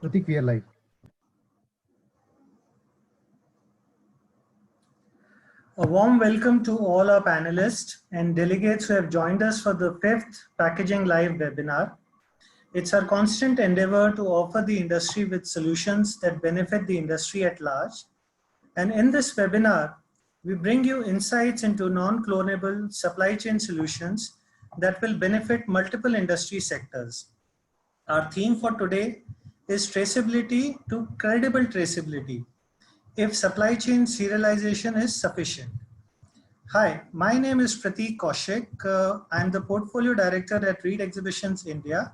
Pratik, we are live. A warm welcome to all our panelists and delegates who have joined us for the 5th Packaging Live webinar. It's our constant endeavor to offer the industry with solutions that benefit the industry at large. And in this webinar, we bring you insights into non-clonable supply chain solutions that will benefit multiple industry sectors. Our theme for today is traceability to credible traceability, if supply chain serialization is sufficient. Hi, my name is Pratik Kaushik. I'm the Portfolio Director at Reed Exhibitions India,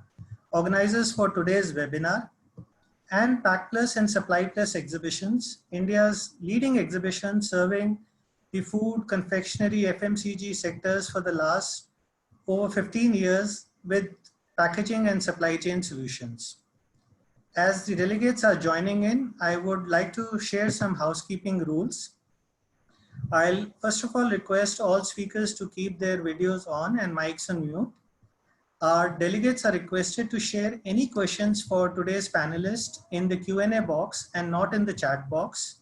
organizers for today's webinar, and PackPlus and SupplyPlus Exhibitions, India's leading exhibition serving the food, confectionery, FMCG sectors for the last over 15 years with packaging and supply chain solutions. As the delegates are joining in, I would like to share some housekeeping rules. I'll first of all request all speakers to keep their videos on and mics on mute. Our delegates are requested to share any questions for today's panelists in the Q&A box and not in the chat box.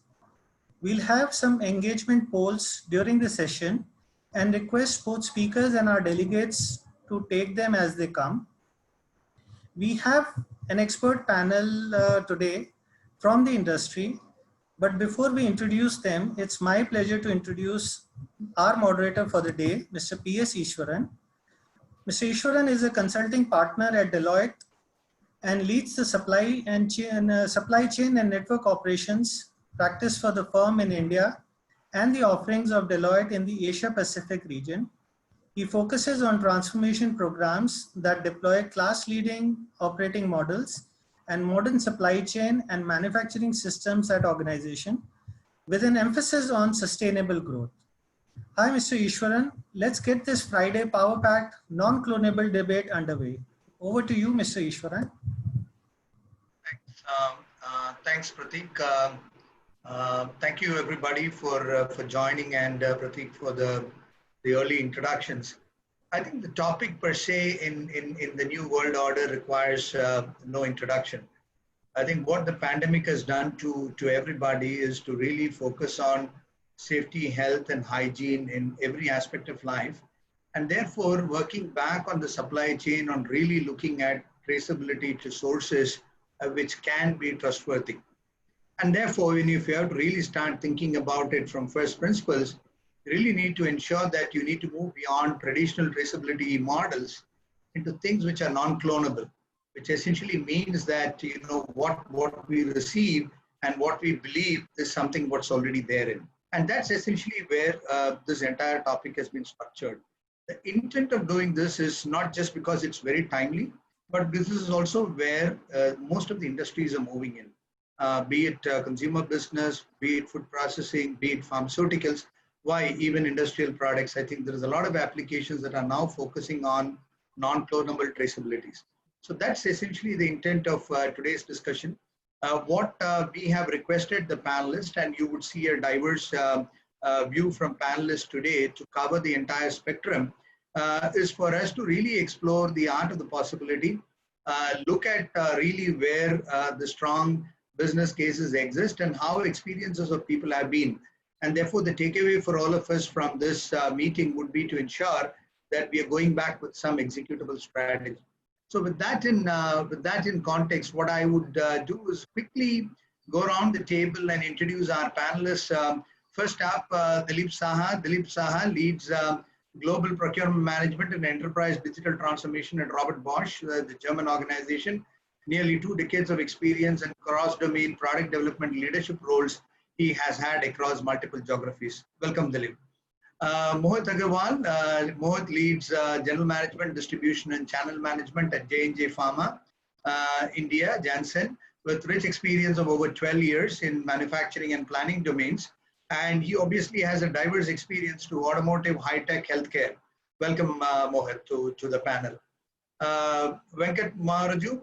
We'll have some engagement polls during the session and request both speakers and our delegates to take them as they come. We have an expert panel today from the industry. But before we introduce them, it's my pleasure to introduce our moderator for the day, Mr. P.S. Ishwaran. Mr. Ishwaran is a consulting partner at Deloitte and leads the supply chain and network operations practice for the firm in India and the offerings of Deloitte in the Asia Pacific region. He focuses on transformation programs that deploy class-leading operating models and modern supply chain and manufacturing systems at organization with an emphasis on sustainable growth. Hi, Mr. Ishwaran. Let's get this Friday power-packed non-clonable debate underway. Over to you, Mr. Ishwaran. Thanks, Pratik. Thank you, everybody, for joining, and Pratik for the early introductions. I think the topic per se in the new world order requires no introduction. I think what the pandemic has done to everybody is to really focus on safety, health, and hygiene in every aspect of life. And therefore, working back on the supply chain on really looking at traceability to sources which can be trustworthy. And therefore, if you have to really start thinking about it from first principles, you really need to ensure that you need to move beyond traditional traceability models into things which are non-clonable, which essentially means that what we receive and what we believe is something what's already therein. And that's essentially where this entire topic has been structured. The intent of doing this is not just because it's very timely, but this is also where most of the industries are moving in, be it consumer business, be it food processing, be it pharmaceuticals. Why even industrial products? I think there is a lot of applications that are now focusing on non-clonable traceabilities. So that's essentially the intent of today's discussion. What we have requested the panelists, and you would see a diverse view from panelists today to cover the entire spectrum, is for us to really explore the art of the possibility, look at really where the strong business cases exist and how experiences of people have been. And therefore, the takeaway for all of us from this meeting would be to ensure that we are going back with some executable strategy. So with that in context, what I would do is quickly go around the table and introduce our panelists. First up, Dilip Saha. Dilip Saha leads Global Procurement Management and Enterprise Digital Transformation at Robert Bosch, the German organization. Nearly 2 decades of experience and cross-domain product development leadership roles he has had across multiple geographies. Welcome, Dilip. Mohit Agarwal. Mohit leads General Management, Distribution and Channel Management at J&J Pharma, India, Janssen, with rich experience of over 12 years in manufacturing and planning domains. And he obviously has a diverse experience to automotive, high-tech, healthcare. Welcome, Mohit, to the panel. Venkat Maharaju.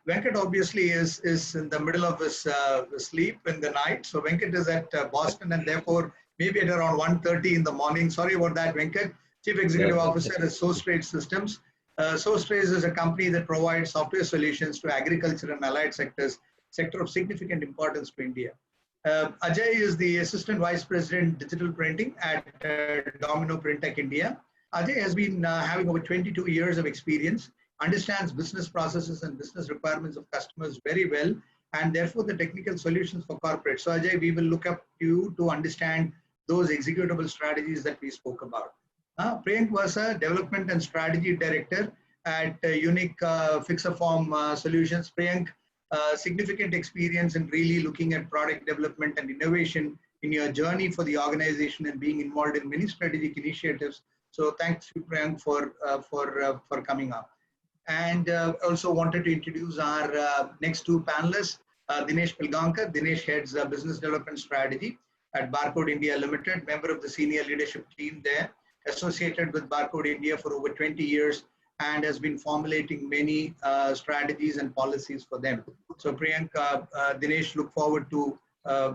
Venkat obviously is in the middle of his sleep in the night. So Venkat is at Boston, and therefore maybe at around 1:30 in the morning. Sorry about that, Venkat. Chief Executive Officer at SoStrade Systems, SourceTrace is a company that provides software solutions to agriculture and allied sectors, sector of significant importance to India. Ajay is the Assistant Vice President Digital Printing at Domino Printech India. Ajay has been having over 22 years of experience, understands business processes and business requirements of customers very well, and therefore the technical solutions for corporate. So Ajay, we will look up to you to understand those executable strategies that we spoke about. Priyank was a Development and Strategy Director at Unique Fixer Form Solutions. Priyank, significant experience in really looking at product development and innovation in your journey for the organization and being involved in many strategic initiatives. So thanks to Priyank for coming up. And also wanted to introduce our next two panelists, Dinesh Pilgaonkar. Dinesh heads Business Development Strategy at Barcode India Limited, member of the senior leadership team there, associated with Barcode India for over 20 years, and has been formulating many strategies and policies for them. So Priyank, Dinesh, look forward to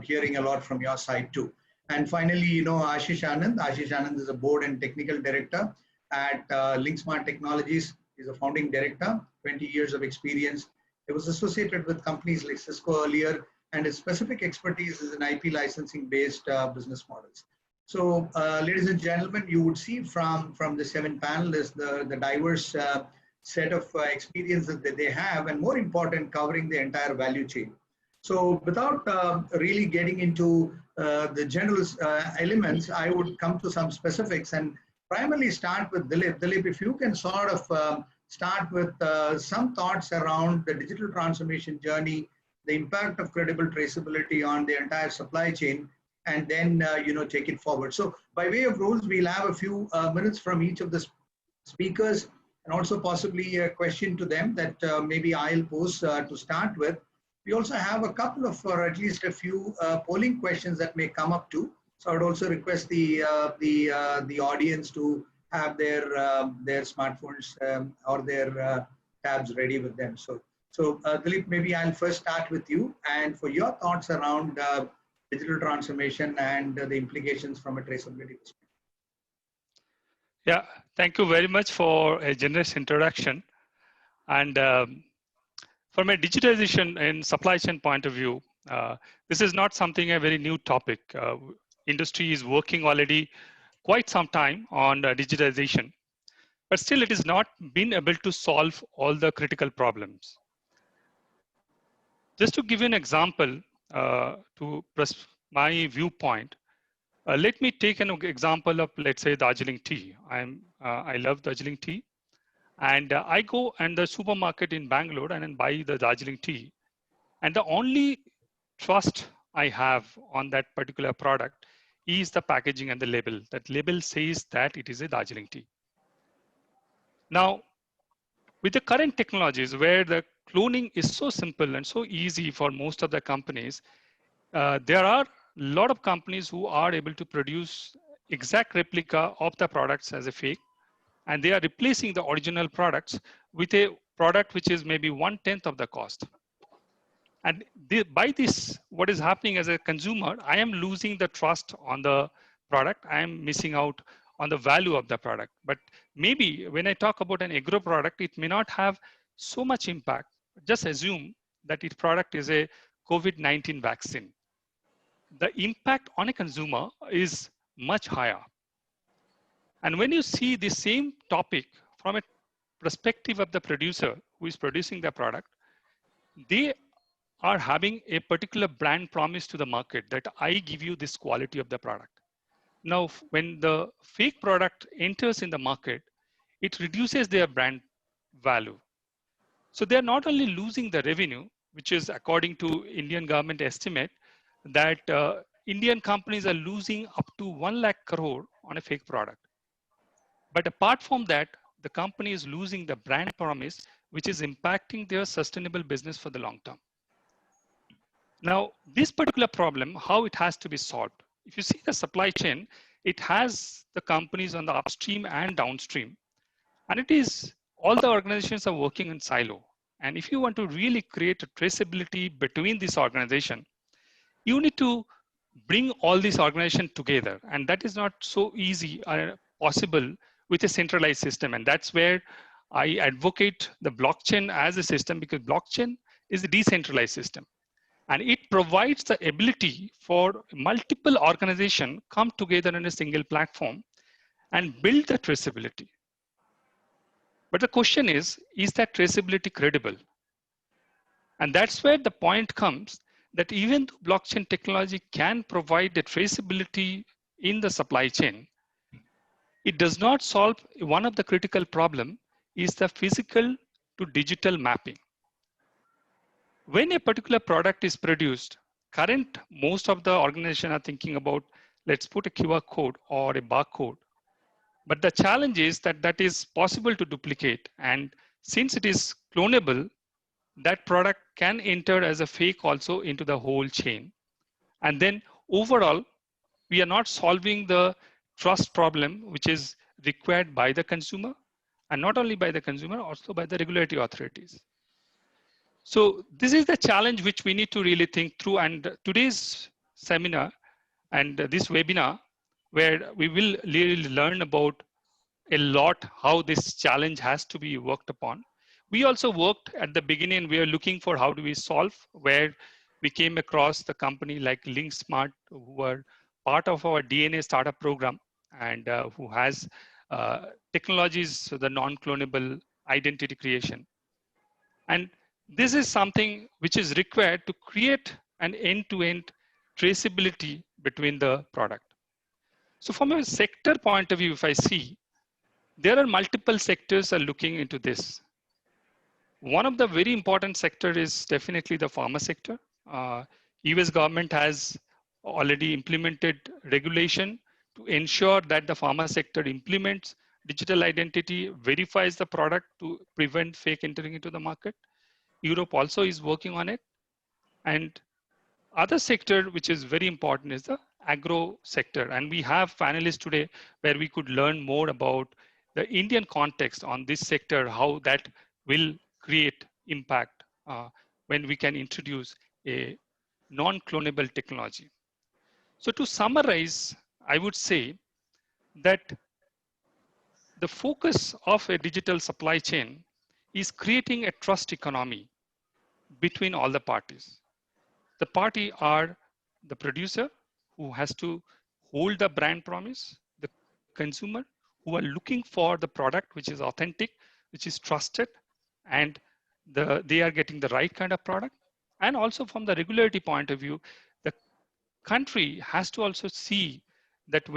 hearing a lot from your side too. And finally, you know, Ashish Anand. Ashish Anand is a board and technical director at LinkSmart Technologies. He's a founding director, 20 years of experience. He was associated with companies like Cisco earlier, and his specific expertise is in IP licensing based business models. So, ladies and gentlemen, you would see from the 7 panelists the diverse set of experiences that they have, and more important, covering the entire value chain. So, without really getting into the general elements, I would come to some specifics and primarily start with Dilip. Dilip, if you can sort of start with some thoughts around the digital transformation journey, the impact of credible traceability on the entire supply chain, and then you know, take it forward. So by way of rules, we'll have a few minutes from each of the speakers, and also possibly a question to them that maybe I'll pose to start with. We also have a couple of, or at least a few polling questions that may come up too. So I would also request the audience to have their smartphones or their tabs ready with them. So Dilip, maybe I'll first start with you, and for your thoughts around digital transformation and the implications from a traceability perspective. Yeah, thank you very much for a generous introduction. And from a digitization and supply chain point of view, this is not something a very new topic. Industry is working already quite some time on digitization, but still it has not been able to solve all the critical problems. Just to give you an example to press my viewpoint, let me take an example of, let's say, Darjeeling tea. I love Darjeeling tea, and I go in the supermarket in Bangalore and then buy the Darjeeling tea, and the only trust I have on that particular product is the packaging and the label. That label says that it is a Darjeeling tea. Now, with the current technologies where the cloning is so simple and so easy for most of the companies, there are a lot of companies who are able to produce exact replica of the products as a fake, and they are replacing the original products with a product which is maybe 1/10 of the cost. And by this, what is happening as a consumer, I am losing the trust on the product. I am missing out on the value of the product. But maybe when I talk about an agro product, it may not have so much impact. Just assume that its product is a COVID-19 vaccine. The impact on a consumer is much higher. And when you see the same topic from a perspective of the producer who is producing the product, they are having a particular brand promise to the market that I give you this quality of the product. Now, when the fake product enters in the market, it reduces their brand value. So they're not only losing the revenue, which is according to Indian government estimate, that Indian companies are losing up to 1 lakh crore on a fake product. But apart from that, the company is losing the brand promise, which is impacting their sustainable business for the long term. Now, this particular problem, how it has to be solved. If you see the supply chain, it has the companies on the upstream and downstream. And it is, all the organizations are working in silo. And if you want to really create a traceability between this organization, you need to bring all these organizations together. And that is not so easy or possible with a centralized system. And that's where I advocate the blockchain as a system because blockchain is a decentralized system. And it provides the ability for multiple organizations come together in a single platform and build the traceability. But the question is that traceability credible? And that's where the point comes that even though blockchain technology can provide the traceability in the supply chain, it does not solve one of the critical problem is the physical to digital mapping. When a particular product is produced, most of the organization are thinking about, let's put a QR code or a barcode. But the challenge is that that is possible to duplicate. And since it is clonable, that product can enter as a fake also into the whole chain. And then overall, we are not solving the trust problem, which is required by the consumer, and not only by the consumer, also by the regulatory authorities. So this is the challenge which we need to really think through. And today's seminar and this webinar, where we will really learn about a lot how this challenge has to be worked upon. We also worked at the beginning, we are looking for how do we solve, where we came across the company like LinkSmart, who were part of our DNA startup program and who has technologies, so the non-clonable identity creation. And this is something which is required to create an end-to-end traceability between the product. So from a sector point of view, if I see, there are multiple sectors are looking into this. One of the very important sector is definitely the pharma sector. US government has already implemented regulation to ensure that the pharma sector implements digital identity, verifies the product to prevent fake entering into the market. Europe also is working on it. And other sector which is very important is the agro sector. And we have panelists today where we could learn more about the Indian context on this sector, how that will create impact when we can introduce a non-clonable technology. So to summarize, I would say that the focus of a digital supply chain is creating a trust economy between all the parties. The party are the producer who has to hold the brand promise, the consumer who are looking for the product which is authentic, which is trusted, and they are getting the right kind of product. And also from the regulatory point of view, the country has to also see that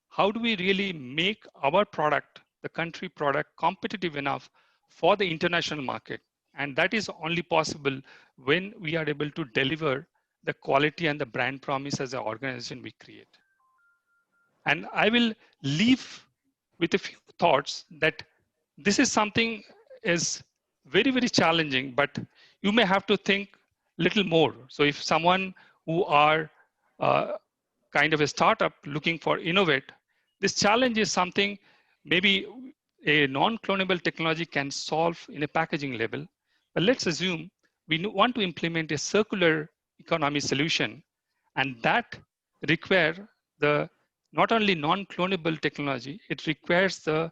how do we really make our product, the country product, competitive enough for the international market. And that is only possible when we are able to deliver the quality and the brand promise as an organization we create. And I will leave with a few thoughts that this is something is very, very challenging, but you may have to think little more. So if someone who are kind of a startup looking for innovate, this challenge is something maybe a non-clonable technology can solve in a packaging level. But let's assume we want to implement a circular economy solution, and that require the not only non-clonable technology, it requires the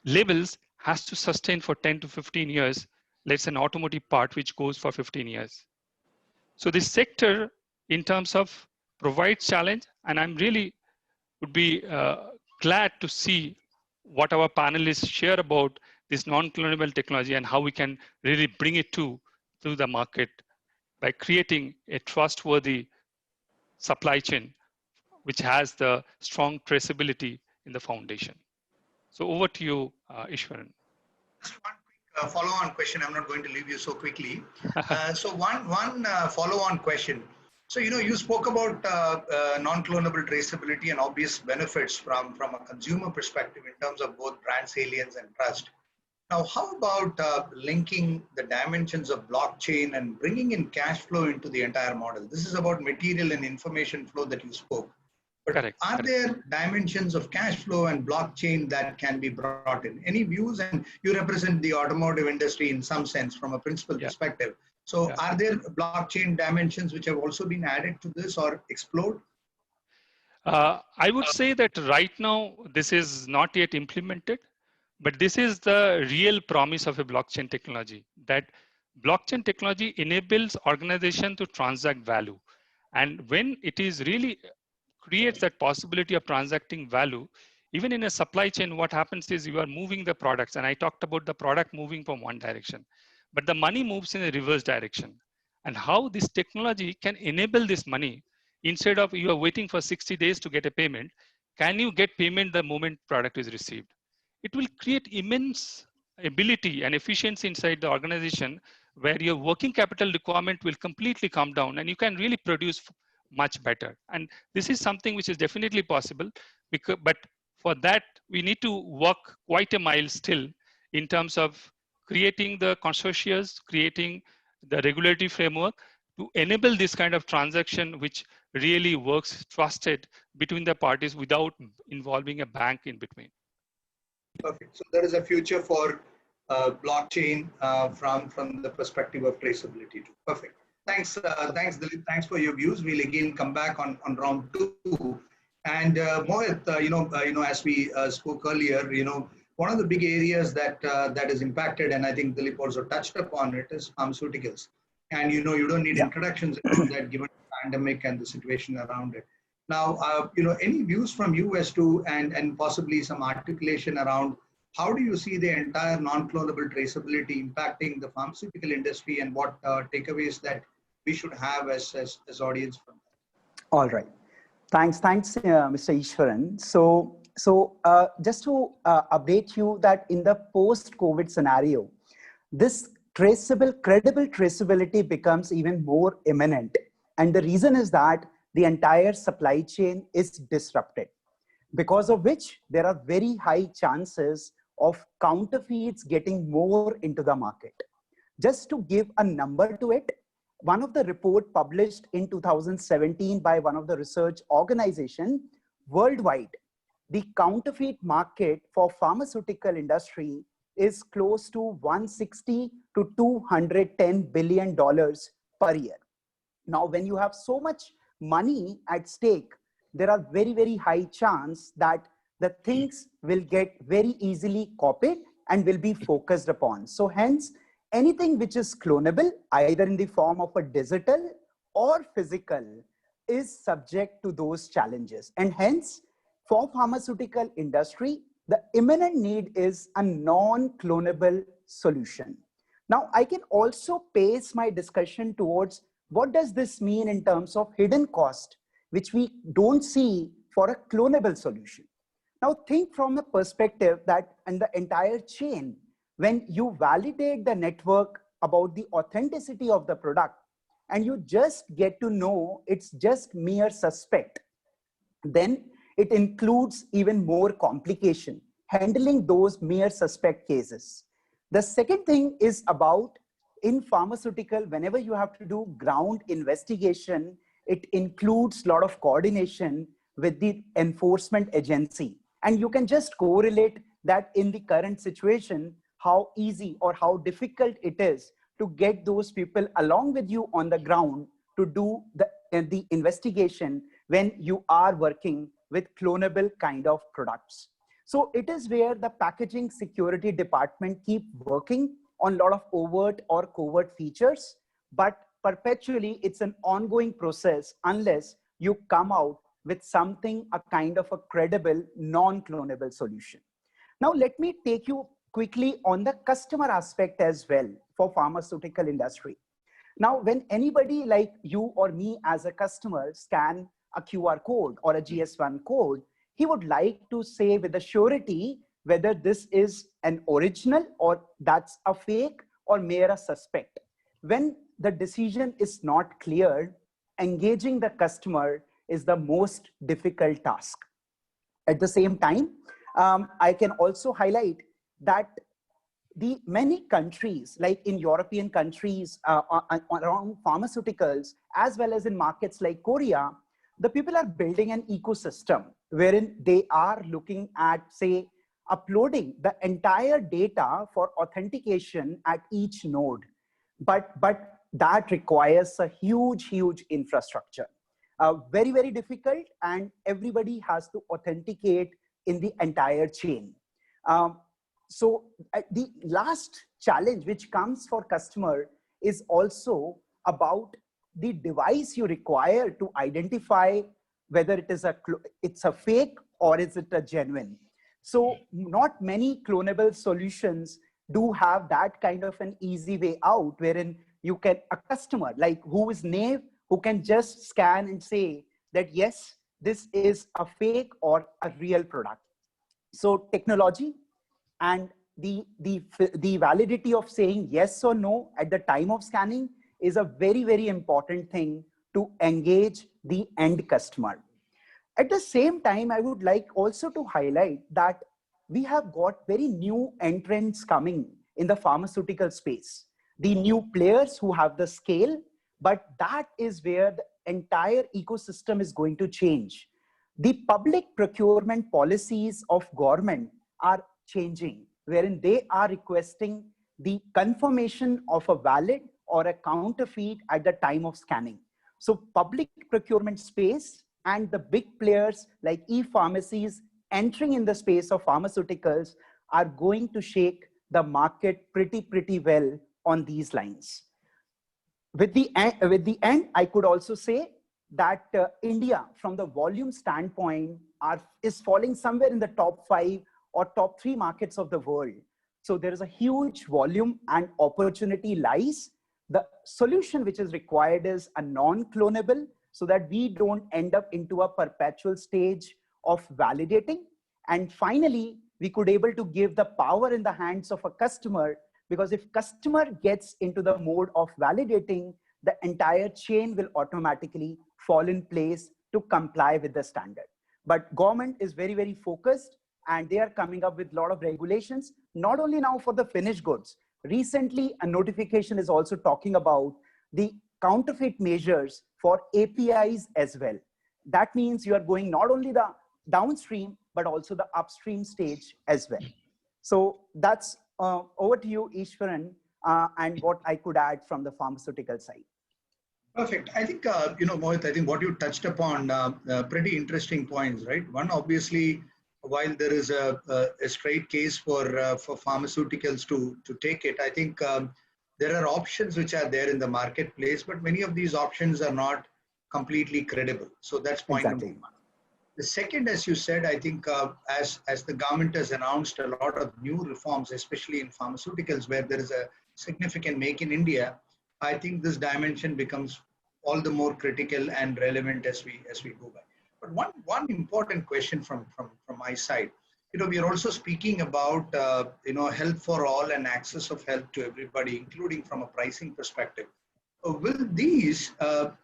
labels has to sustain for 10 to 15 years. Let's say an automotive part which goes for 15 years. So this sector in terms of provides challenge, and I'm really would be glad to see what our panelists share about this non-clonable technology and how we can really bring it to the market by creating a trustworthy supply chain which has the strong traceability in the foundation. So over to you, Ishwaran. Just one quick follow-on question. I'm not going to leave you so quickly. So one follow-on question. So, you spoke about non-clonable traceability and obvious benefits from a consumer perspective in terms of both brand salience and trust. Now, how about linking the dimensions of blockchain and bringing in cash flow into the entire model? This is about material and information flow that you spoke. But Correct. There dimensions of cash flow and blockchain that can be brought in? Any views? And you represent the automotive industry in some sense from a principal perspective. So are there blockchain dimensions which have also been added to this or explored? I would say that right now, this is not yet implemented, But this is the real promise of a blockchain technology, that blockchain technology enables organization to transact value. And when it is really creates that possibility of transacting value, even in a supply chain, what happens is you are moving the products. And I talked about the product moving from one direction, but the money moves in a reverse direction. And how this technology can enable this money, instead of you are waiting for 60 days to get a payment, can you get payment the moment product is received? It will create immense ability and efficiency inside the organization, where your working capital requirement will completely come down and you can really produce much better. And this is something which is definitely possible, because, but for that, we need to walk quite a mile still in terms of creating the consortia, creating the regulatory framework to enable this kind of transaction, which really works trusted between the parties without involving a bank in between. Perfect. So there is a future for blockchain from the perspective of traceability too. Perfect. Thanks, thanks, Dilip. Thanks for your views. We'll again come back on round two. And Mohit, as we spoke earlier, one of the big areas that is impacted, and I think Dilip also touched upon it, is pharmaceuticals. And you don't need introductions around that, given the pandemic and the situation around it. Now, any views from you as to, and possibly some articulation around, how do you see the entire non-clonable traceability impacting the pharmaceutical industry, and what takeaways that we should have as audience from that? All right. Thanks, Mr. Ishwaran. Just to update you that in the post-COVID scenario, this credible traceability becomes even more imminent. And the reason is that the entire supply chain is disrupted, because of which there are very high chances of counterfeits getting more into the market. Just to give a number to it, one of the report published in 2017 by one of the research organization worldwide, the counterfeit market for pharmaceutical industry is close to 160 to 210 billion dollars per year. Now, when you have so much money at stake, there are very, very high chance that the things will get very easily copied and will be focused upon. So hence, anything which is clonable, either in the form of a digital or physical, is subject to those challenges. And hence, for pharmaceutical industry, the imminent need is a non-clonable solution. Now, I can also pace my discussion towards what does this mean in terms of hidden cost, which we don't see for a clonable solution. Now, think from the perspective that in the entire chain, when you validate the network about the authenticity of the product, and you just get to know it's just mere suspect, then it includes even more complication, handling those mere suspect cases. The second thing is about, in pharmaceutical, whenever you have to do ground investigation, it includes a lot of coordination with the enforcement agency. And you can just correlate that in the current situation, how easy or how difficult it is to get those people along with you on the ground to do the investigation when you are working with clonable kind of products. So it is where the packaging security department keep working on a lot of overt or covert features, but perpetually it's an ongoing process unless you come out with something, a kind of a credible non-clonable solution. Now, let me take you quickly on the customer aspect as well for pharmaceutical industry. Now, when anybody like you or me as a customer scan a QR code or a GS1 code, he would like to say with a surety whether this is an original or that's a fake or mere a suspect. When the decision is not clear, engaging the customer is the most difficult task. At the same time, I can also highlight that the many countries, like in European countries around pharmaceuticals, as well as in markets like Korea, the people are building an ecosystem wherein they are looking at, say, uploading the entire data for authentication at each node. But that requires a huge infrastructure. Very, very difficult, and everybody has to authenticate in the entire chain. the last challenge which comes for customer is also about the device you require to identify whether it's a fake or is it a genuine. So not many clonable solutions do have that kind of an easy way out, wherein a customer like who is naive, who can just scan and say that, yes, this is a fake or a real product. So technology and the validity of saying yes or no at the time of scanning is a very, very important thing to engage the end customer. At the same time, I would like also to highlight that we have got very new entrants coming in the pharmaceutical space. The new players who have the scale, but that is where the entire ecosystem is going to change. The public procurement policies of government are changing, wherein they are requesting the confirmation of a valid or a counterfeit at the time of scanning. So public procurement space and the big players like e-pharmacies entering in the space of pharmaceuticals are going to shake the market pretty well on these lines. With the end, I could also say that India, from the volume standpoint, is falling somewhere in the top 5 or top 3 markets of the world. So there is a huge volume and opportunity lies. The solution which is required is a non-clonable, so that we don't end up into a perpetual stage of validating. And finally, we could able to give the power in the hands of a customer, because if customer gets into the mode of validating, the entire chain will automatically fall in place to comply with the standard. But government is very, very focused, and they are coming up with a lot of regulations, not only now for the finished goods. Recently, a notification is also talking about the counterfeit measures for APIs as well. That means you are going not only the downstream, but also the upstream stage as well. So that's over to you, Ishwaran, and what I could add from the pharmaceutical side. Perfect. I think, Mohit, I think what you touched upon, pretty interesting points, right? One, obviously, while there is a straight case for pharmaceuticals to take it, I think there are options which are there in the marketplace, but many of these options are not completely credible. So that's point number one. The second, as you said, I think as the government has announced a lot of new reforms, especially in pharmaceuticals, where there is a significant make in India, I think this dimension becomes all the more critical and relevant as we go by. But one important question from my side, we are also speaking about health for all and access of health to everybody, including from a pricing perspective. Will these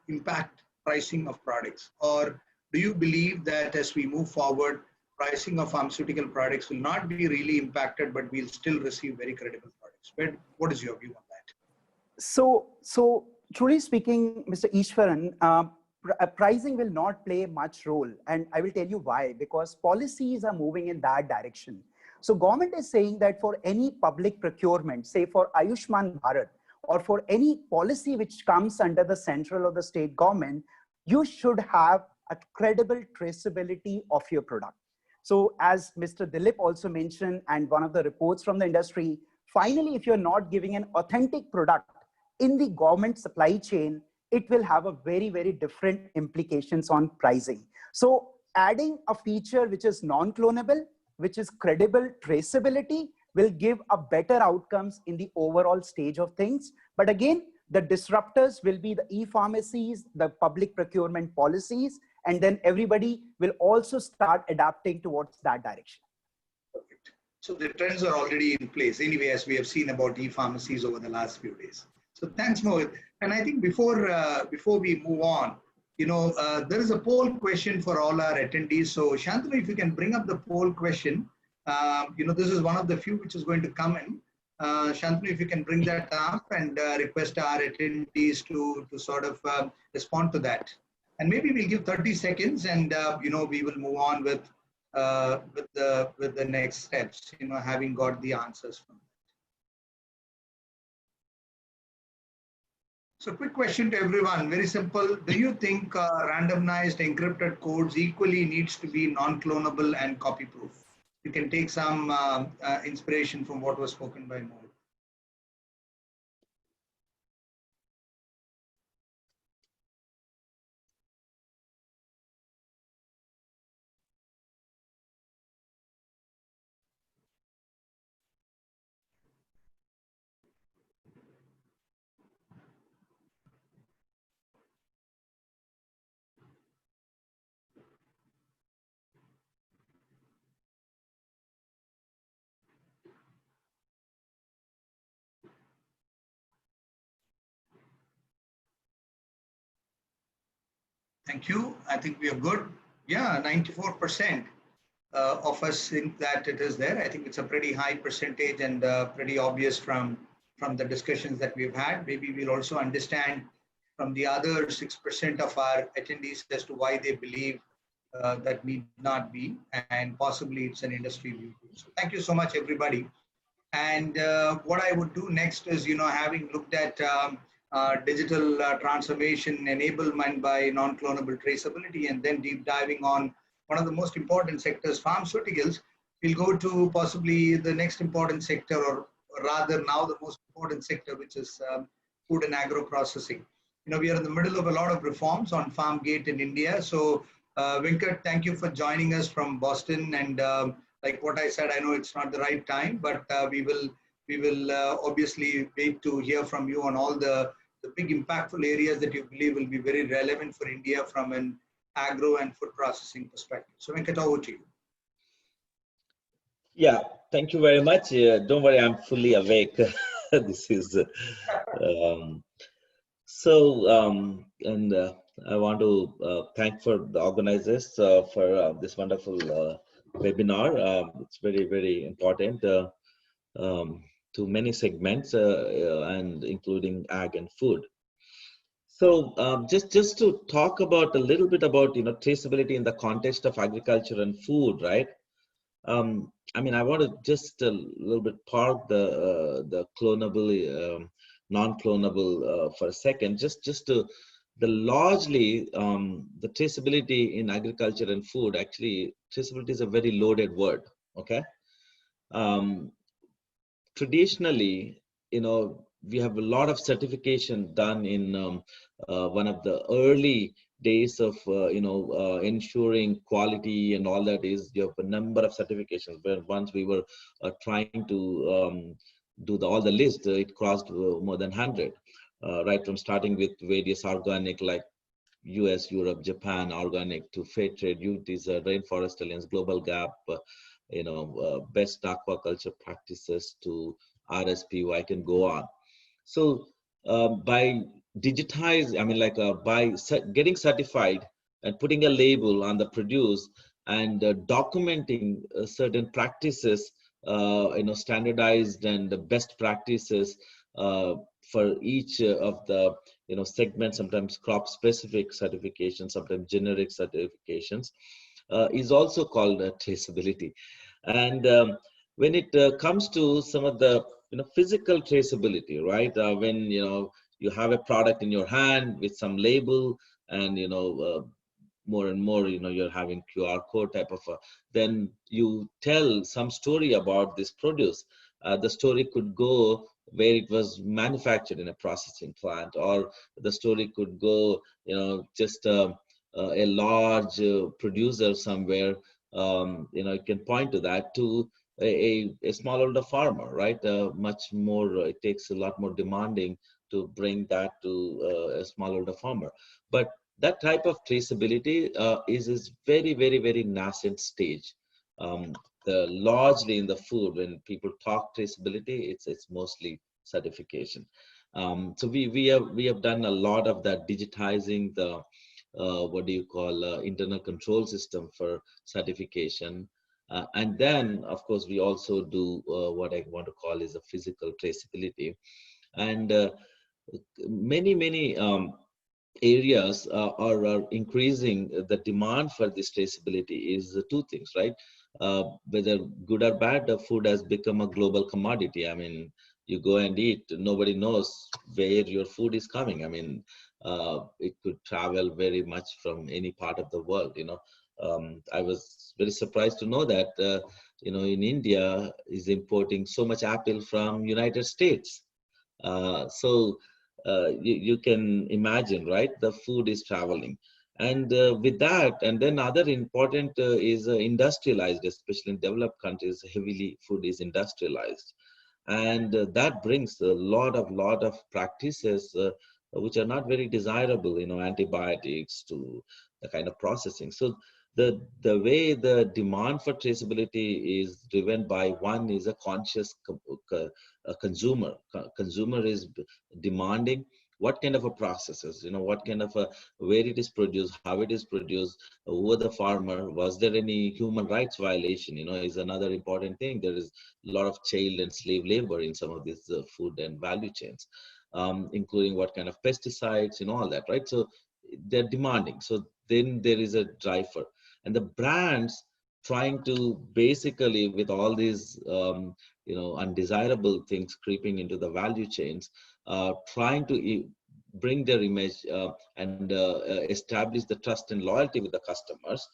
impact pricing of products, or do you believe that as we move forward, pricing of pharmaceutical products will not be really impacted, but we'll still receive very credible products? What is your view on that? So truly speaking, Mr. Ishwaran, pricing will not play much role. And I will tell you why, because policies are moving in that direction. So government is saying that for any public procurement, say for Ayushman Bharat, or for any policy which comes under the central or the state government, you should have a credible traceability of your product. So as Mr. Dilip also mentioned, and one of the reports from the industry, finally, if you're not giving an authentic product in the government supply chain, it will have a very, very different implications on pricing. So adding a feature which is non-clonable, which is credible traceability, will give a better outcomes in the overall stage of things. But again, the disruptors will be the e-pharmacies, the public procurement policies, and then everybody will also start adapting towards that direction. Perfect. So the trends are already in place anyway, as we have seen about e-pharmacies over the last few days. So thanks, Mohit. And I think before we move on, there is a poll question for all our attendees. So Shantanu, if you can bring up the poll question, this is one of the few which is going to come in. Shantanu, if you can bring that up and request our attendees to sort of respond to that. And maybe we'll give 30 seconds and, we will move on with the next steps, having got the answers from that. So quick question to everyone, very simple. Do you think randomized encrypted codes equally needs to be non-clonable and copy-proof? you can take some inspiration from what was spoken by Mo. Thank you. I think we are good. Yeah, 94% of us think that it is there. I think it's a pretty high percentage and pretty obvious from the discussions that we've had. Maybe we'll also understand from the other 6% of our attendees as to why they believe that need not be, and possibly it's an industry view. So thank you so much, everybody. And what I would do next is, having looked at digital transformation enablement by non-clonable traceability, and then deep diving on one of the most important sectors, pharmaceuticals, we'll go to possibly the next important sector, or rather now the most important sector, which is food and agro processing. We are in the middle of a lot of reforms on farm gate in India. So Venkat, thank you for joining us from Boston. And like what I said, I know it's not the right time, but we will obviously wait to hear from you on all the big impactful areas that you believe will be very relevant for India from an agro and food processing perspective. So Venkat, over to you. Yeah, thank you very much. Don't worry, I'm fully awake. This is and I want to thank for the organizers for this wonderful webinar. It's very, very important to many segments and including ag and food. So just to talk about a little bit about traceability in the context of agriculture and food, right? I mean, I want to just a little bit park the clonable, non-clonable for a second, just to the largely the traceability in agriculture and food. Actually, traceability is a very loaded word. Okay, traditionally, we have a lot of certification done in one of the early days of ensuring quality and all that. Is you have a number of certifications, where once we were trying to do all the list, it crossed more than 100, right from starting with various organic like US, Europe, Japan organic, to fair trade, UTs, Rainforest Alliance, Global Gap, best aquaculture practices, to RSPO. I can go on. So by digitize, I mean, like by getting certified and putting a label on the produce and documenting certain practices, standardized and the best practices for each of the segments, sometimes crop specific certifications, sometimes generic certifications, is also called traceability. And when it comes to some of the physical traceability, right? When you have a product in your hand with some label, and more and more you're having QR code type of then you tell some story about this produce. The story could go where it was manufactured in a processing plant, or the story could go just a large producer somewhere. You can point to that, to a smallholder farmer, right? Much more, it takes a lot more demanding to bring that to a smallholder farmer. But that type of traceability is very, very, very nascent stage. Largely in the food, when people talk traceability, it's mostly certification. So we have done a lot of that, digitizing the what do you call internal control system for certification. And then, of course, we also do what I want to call is a physical traceability. And many areas are increasing the demand for this traceability. Is two things, right? Whether good or bad, the food has become a global commodity. I mean, you go and eat, nobody knows where your food is coming. I mean, it could travel very much from any part of the world. I was very surprised to know that in India is importing so much apple from United States. So you can imagine, right? The food is traveling. And with that, and then other important is industrialized, especially in developed countries, heavily food is industrialized. And that brings a lot of practices which are not very desirable, antibiotics to the kind of processing. So the way the demand for traceability is driven by, one is a conscious consumer. Consumer is demanding what kind of a processes, what kind of a, where it is produced, how it is produced, who are the farmer, was there any human rights violation, is another important thing. There is a lot of child and slave labor in some of these food and value chains, including what kind of pesticides, all that, right? So they're demanding. So then there is a drive for, and the brands trying to basically, with all these undesirable things creeping into the value chains, trying to bring their image and establish the trust and loyalty with the customers.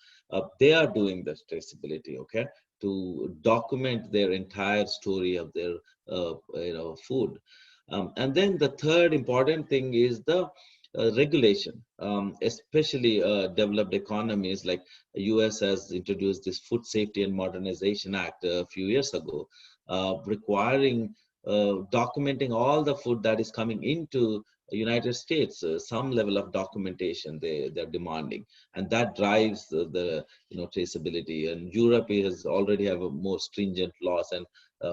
They are doing the traceability, okay, to document their entire story of their food. And then the third important thing is the regulation, especially developed economies like US has introduced this Food Safety and Modernization Act a few years ago, requiring documenting all the food that is coming into the United States. Some level of documentation they're demanding, and that drives the traceability. And Europe has already have a more stringent laws, and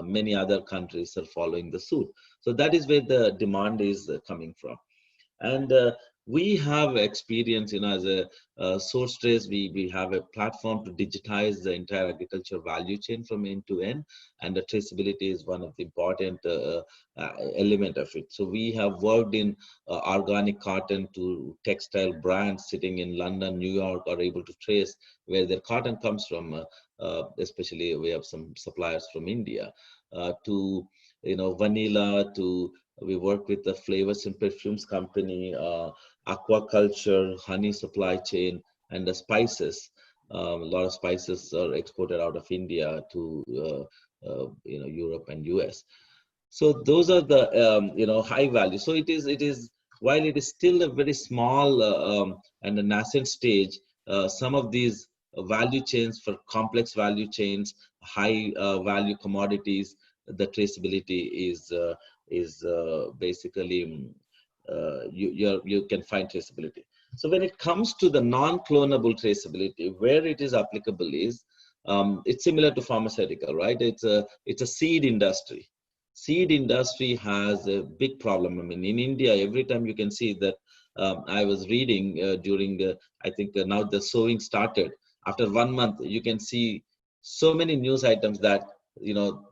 many other countries are following the suit. So that is where the demand is coming from. And we have experience, as a Source Trace, we have a platform to digitize the entire agriculture value chain from end to end, and the traceability is one of the important element of it. So we have worked in organic cotton to textile brands sitting in London, New York, are able to trace where their cotton comes from. Especially we have some suppliers from India, to vanilla, to we work with the flavors and perfumes company, aquaculture, honey supply chain, and the spices. A lot of spices are exported out of India to Europe and US. So those are the high value. So it is while it is still a very small and a nascent stage, some of these value chains for complex value chains, high value commodities, the traceability is basically you can find traceability. So when it comes to the non-clonable traceability, where it is applicable is it's similar to pharmaceutical, right? It's a seed industry. Seed industry has a big problem. I mean, in India, every time you can see that. I was reading during I think now the sowing started. After 1 month, you can see so many news items that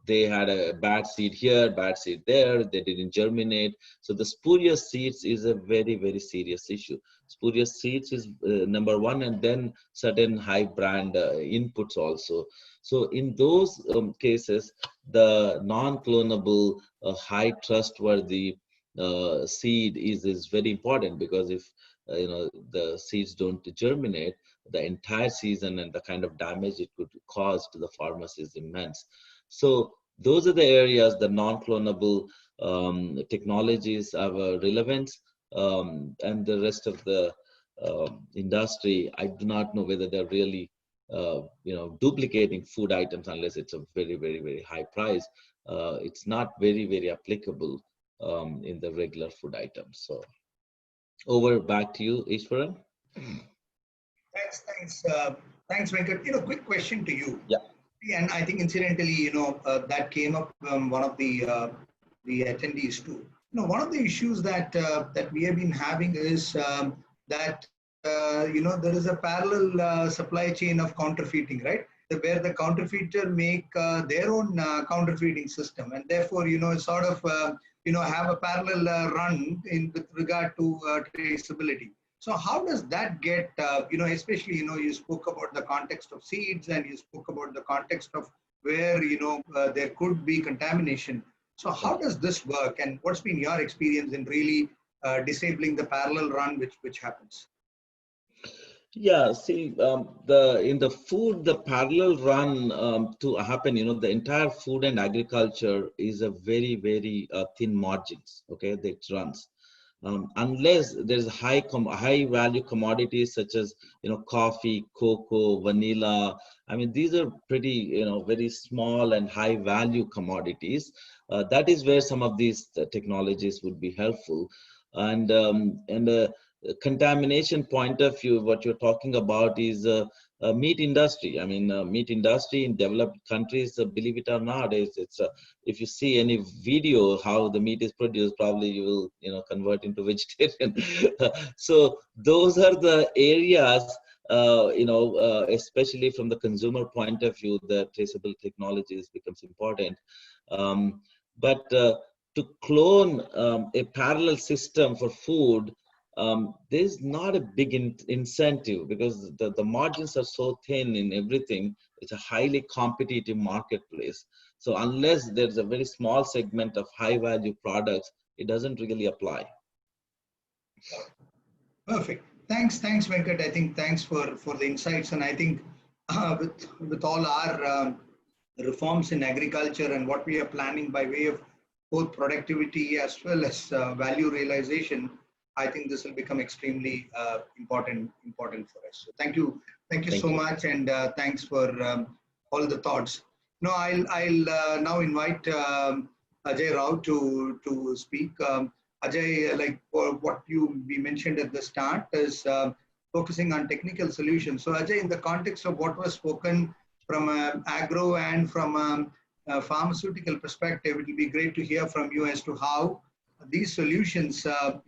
they had a bad seed here, bad seed there, they didn't germinate. So the spurious seeds is a very, very serious issue. Spurious seeds is number one, and then certain high brand inputs also. So in those cases, the non-clonable, high trustworthy seed is very important, because if the seeds don't germinate, the entire season and the kind of damage it could cause to the farmers is immense. So those are the areas the non-clonable technologies have a relevance, and the rest of the industry, I do not know whether they're really duplicating food items unless it's a very, very, very high price. It's not very, very applicable in the regular food items. So over back to you, Ishwaran. Thanks, Venkat. Quick question to you. Yeah. And I think incidentally, that came up one of the attendees too. One of the issues that we have been having is that there is a parallel supply chain of counterfeiting, right? Where the counterfeiter make their own counterfeiting system, and therefore sort of have a parallel run with regard to traceability. So how does that get, especially, you spoke about the context of seeds, and you spoke about the context of where, there could be contamination. So how does this work, and what's been your experience in really disabling the parallel run which happens? Yeah, see, in the food, the parallel run to happen, the entire food and agriculture is a very thin margins. Okay, that runs. Unless there's high value commodities such as coffee, cocoa, vanilla. I mean, these are pretty very small and high value commodities. That is where some of these technologies would be helpful, and contamination point of view, what you're talking about is meat industry. I mean, meat industry in developed countries, believe it or not, it's if you see any video how the meat is produced, probably you will convert into vegetarian. So those are the areas, especially from the consumer point of view, the traceable technologies becomes important. But to clone a parallel system for food, there's not a big incentive, because the margins are so thin in everything. It's a highly competitive marketplace. So unless there's a very small segment of high value products, it doesn't really apply. Perfect. Thanks, Venkat. I think thanks for the insights. And I think with all our reforms in agriculture and what we are planning by way of both productivity as well as value realization, I think this will become extremely important for us. So thank you so much, and thanks for all the thoughts. No, I'll now invite Ajay Rao to speak. Ajay, like what we mentioned at the start, is focusing on technical solutions. So Ajay, in the context of what was spoken from agro and from a pharmaceutical perspective, it will be great to hear from you as to how these solutions, are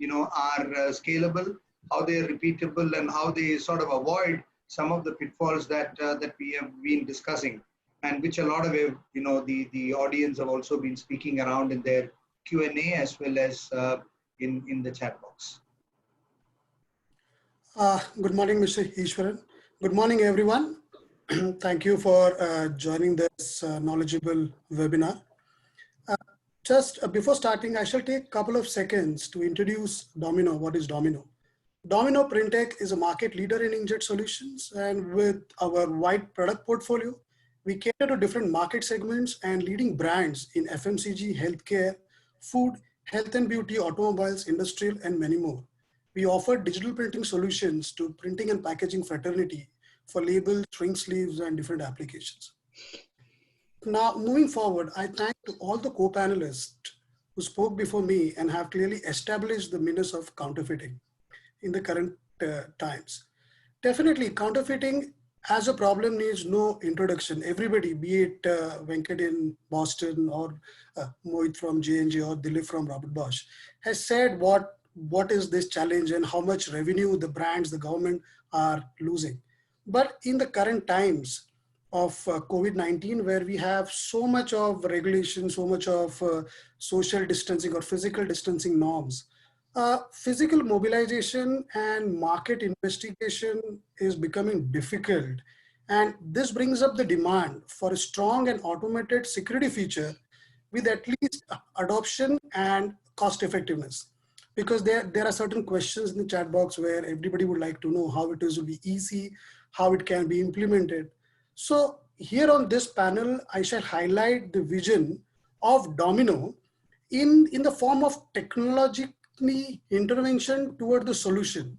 scalable, how they are repeatable, and how they sort of avoid some of the pitfalls that we have been discussing, and which a lot of the audience have also been speaking around in their Q&A as well as in the chat box. Good morning, Mr. Ishwaran. Good morning, everyone. Thank you for joining this knowledgeable webinar. Just before starting, I shall take a couple of seconds to introduce Domino. What is Domino? Domino Printech is a market leader in inkjet solutions, and with our wide product portfolio, we cater to different market segments and leading brands in FMCG, healthcare, food, health and beauty, automobiles, industrial, and many more. We offer digital printing solutions to printing and packaging fraternity for labels, shrink sleeves, and different applications. Now, moving forward, I thank to all the co-panelists who spoke before me and have clearly established the menace of counterfeiting in the current times. Definitely, counterfeiting as a problem needs no introduction. Everybody, be it Venkat in Boston or Mohit from J&J or Dilip from Robert Bosch, has said what is this challenge and how much revenue the brands, the government are losing. But in the current times of COVID-19, where we have so much of regulation, so much of social distancing or physical distancing norms, physical mobilization and market investigation is becoming difficult. And this brings up the demand for a strong and automated security feature with at least adoption and cost effectiveness. Because there are certain questions in the chat box where everybody would like to know how it is to be easy, how it can be implemented. So here on this panel, I shall highlight the vision of Domino in the form of technology intervention toward the solution,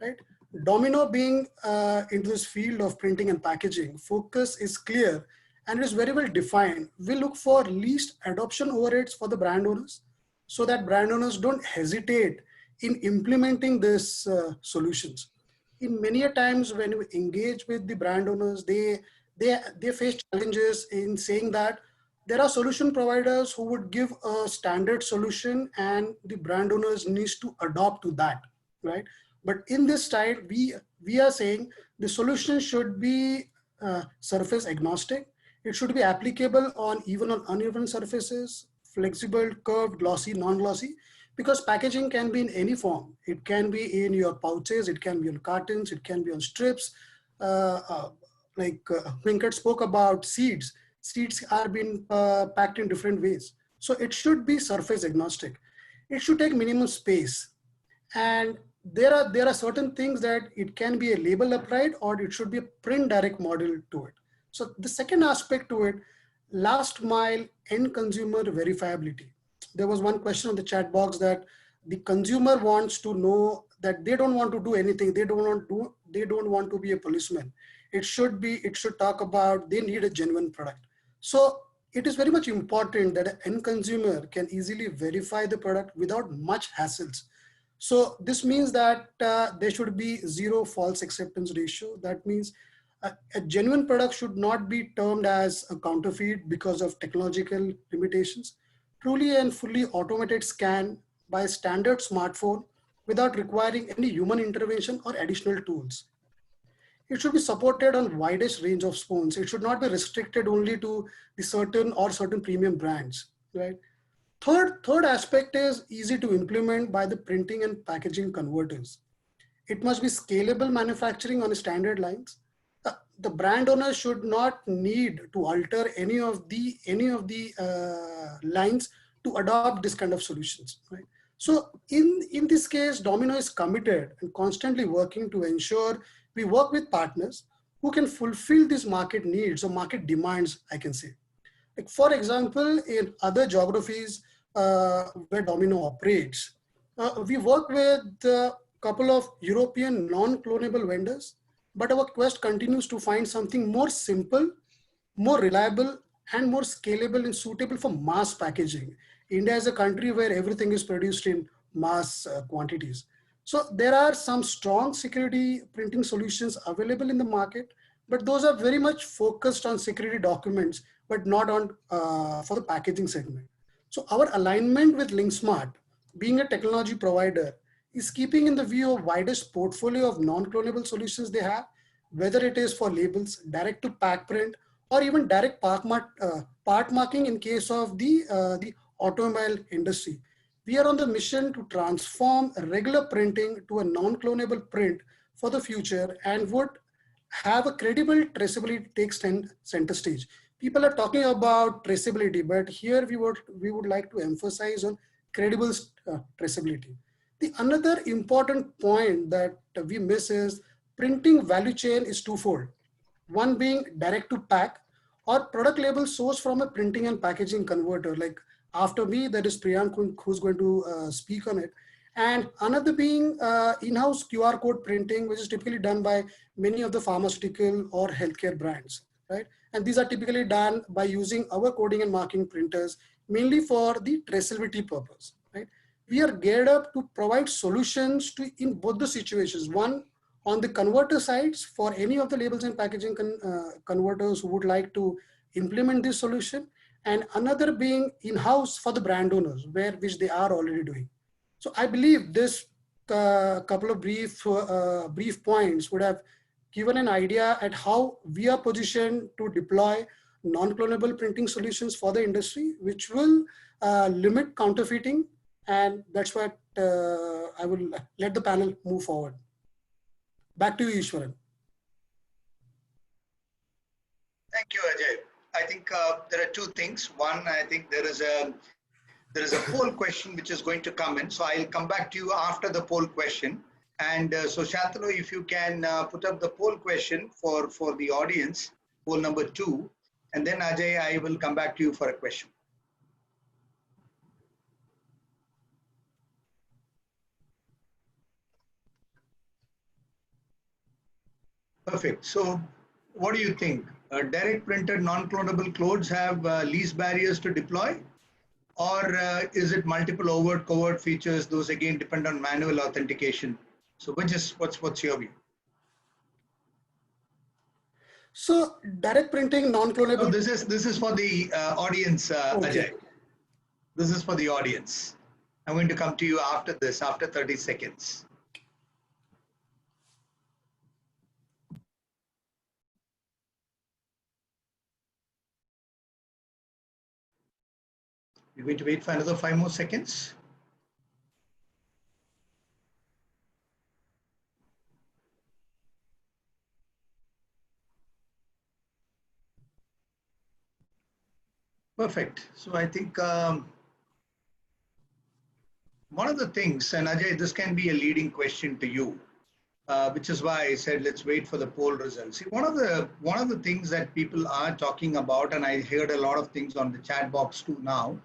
right? Domino being into this field of printing and packaging, focus is clear and is very well defined. We look for least adoption overheads for the brand owners so that brand owners don't hesitate in implementing these solutions. In many a times when we engage with the brand owners, they face challenges in saying that there are solution providers who would give a standard solution and the brand owners needs to adopt to that, right? But in this style, we are saying the solution should be surface agnostic. It should be applicable on even on uneven surfaces, flexible, curved, glossy, non-glossy, because packaging can be in any form. It can be in your pouches, it can be on cartons, it can be on strips. Like Venkat spoke about seeds. Seeds are being packed in different ways. So it should be surface agnostic. It should take minimum space. And there are certain things that it can be a label upright or it should be a print direct model to it. So the second aspect to it, last mile end consumer verifiability. There was one question on the chat box that the consumer wants to know that they don't want to do anything. They don't want to be a policeman. It should talk about they need a genuine product. So it is very much important that an end consumer can easily verify the product without much hassles. So this means that there should be zero false acceptance ratio. That means a genuine product should not be termed as a counterfeit because of technological limitations. Truly and fully automated scan by a standard smartphone without requiring any human intervention or additional tools. It should be supported on widest range of phones. It should not be restricted only to the certain premium brands, right? Third aspect is easy to implement by the printing and packaging converters. It must be scalable manufacturing on standard lines. The brand owner should not need to alter any of the lines to adopt this kind of solutions, right? So in this case, Domino is committed and constantly working to ensure we work with partners who can fulfill these market needs or market demands, I can say. Like for example, in other geographies where Domino operates, we work with a couple of European non-clonable vendors, but our quest continues to find something more simple, more reliable, and more scalable and suitable for mass packaging. India is a country where everything is produced in mass quantities. So there are some strong security printing solutions available in the market, but those are very much focused on security documents, but not on for the packaging segment. So our alignment with LinkSmart, being a technology provider, is keeping in the view of widest portfolio of non-clonable solutions they have, whether it is for labels, direct to pack print, or even direct part marking in case of the automobile industry. We are on the mission to transform regular printing to a non-clonable print for the future and would have a credible traceability take center stage. People are talking about traceability, but here we would like to emphasize on credible traceability. The another important point that we miss is printing value chain is twofold. One being direct to pack or product label sourced from a printing and packaging converter. Like after me, that is Priyank who's going to speak on it. And another being in-house QR code printing, which is typically done by many of the pharmaceutical or healthcare brands, right? And these are typically done by using our coding and marking printers, mainly for the traceability purpose, right? We are geared up to provide solutions to in both the situations. One, on the converter sides for any of the labels and packaging converters who would like to implement this solution, and another being in-house for the brand owners, which they are already doing. So I believe this couple of brief points would have given an idea at how we are positioned to deploy non-clonable printing solutions for the industry, which will limit counterfeiting. And that's what I will let the panel move forward. Back to you, Ishwaran. Thank you, Ajay. I think there are two things. One, I think there is a poll question which is going to come in. So I'll come back to you after the poll question. And so Shantanu, if you can put up the poll question for the audience, poll number 2. And then Ajay, I will come back to you for a question. Perfect. So what do you think? Direct printed non-clonable clothes have least barriers to deploy? Or is it multiple overt, covert features? Those again depend on manual authentication. So what's your view? So direct printing non-clonable. No, this is for the audience, Ajay. This is for the audience. I'm going to come to you after this, after 30 seconds. We're going to wait for another 5 more seconds. Perfect. So I think one of the things, and Ajay, this can be a leading question to you, which is why I said let's wait for the poll results. See, one of the things that people are talking about, and I heard a lot of things on the chat box too now,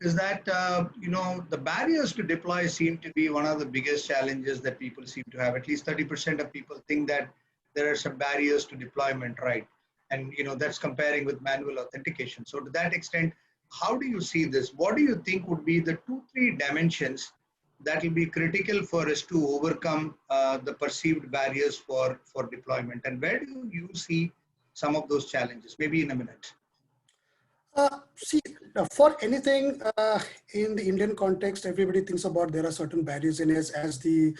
is that the barriers to deploy seem to be one of the biggest challenges that people seem to have. At least 30% of people think that there are some barriers to deployment, right? And that's comparing with manual authentication. So to that extent, how do you see this? What do you think would be the 2-3 dimensions that will be critical for us to overcome the perceived barriers for deployment? And where do you see some of those challenges? Maybe in a minute. See, for anything in the Indian context, everybody thinks about there are certain barriers, and as the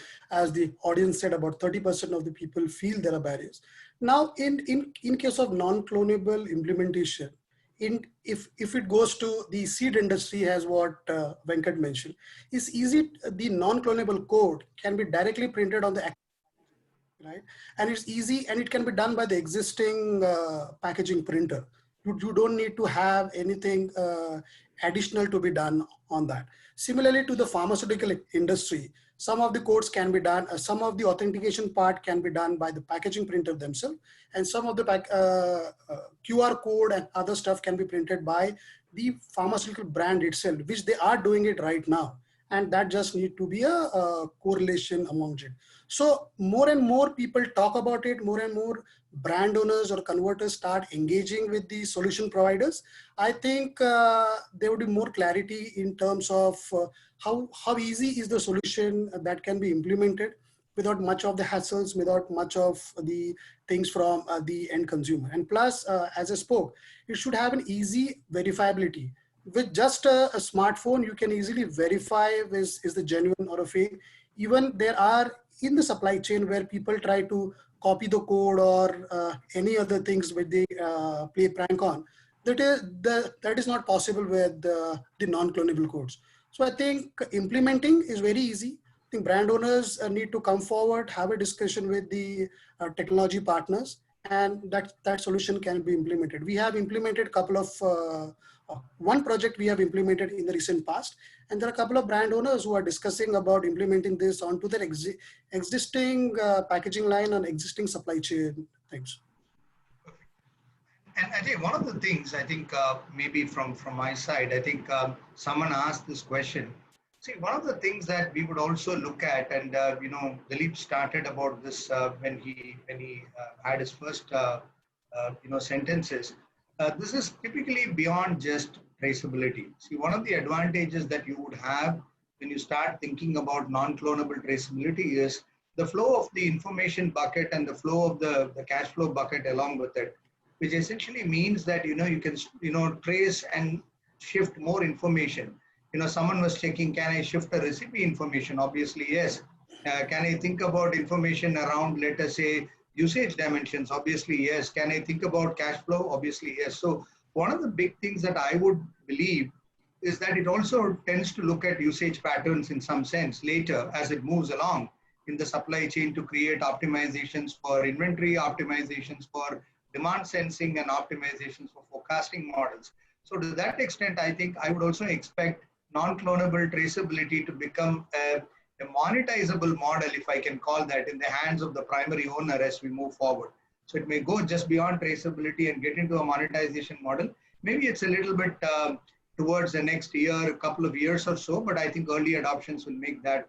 audience said, about 30% of the people feel there are barriers. Now, in case of non-clonable implementation, if it goes to the seed industry, as what Venkat mentioned, it's easy. The non-clonable code can be directly printed on the right, and it's easy, and it can be done by the existing packaging printer. You don't need to have anything additional to be done on that. Similarly to the pharmaceutical industry, some of the codes can be done, some of the authentication part can be done by the packaging printer themselves, and some of the QR code and other stuff can be printed by the pharmaceutical brand itself, which they are doing it right now. And that just need to be a correlation among it. So more and more people talk about it, more and more brand owners or converters start engaging with the solution providers. I think there would be more clarity in terms of how easy is the solution that can be implemented without much of the hassles, without much of the things from the end consumer. And plus, as I spoke, it should have an easy verifiability. With just a smartphone, you can easily verify is the genuine or a fake. Even there are in the supply chain where people try to copy the code or any other things with the play prank on. That is not possible with the non-clonable codes. So I think implementing is very easy. I think brand owners need to come forward, have a discussion with the technology partners, and that solution can be implemented. We have implemented a couple of one project we have implemented in the recent past, and there are a couple of brand owners who are discussing about implementing this onto their existing packaging line and existing supply chain things. And Ajay, one of the things I think maybe from my side, I think someone asked this question. See, one of the things that we would also look at, and Dilip started about this when he had his first sentences. This is typically beyond just traceability. See, one of the advantages that you would have when you start thinking about non-clonable traceability is the flow of the information bucket and the flow of the cash flow bucket along with it, which essentially means that you can trace and shift more information. Someone was checking, can I shift a recipe information? Obviously, yes. Can I think about information around, let us say, usage dimensions? Obviously, yes. Can I think about cash flow? Obviously, yes. So one of the big things that I would believe is that it also tends to look at usage patterns in some sense later as it moves along in the supply chain to create optimizations for inventory, optimizations for demand sensing, and optimizations for forecasting models. So to that extent, I think I would also expect non-clonable traceability to become a monetizable model, if I can call that, in the hands of the primary owner as we move forward. So it may go just beyond traceability and get into a monetization model. Maybe it's a little bit towards the next year, a couple of years or so, but I think early adoptions will make that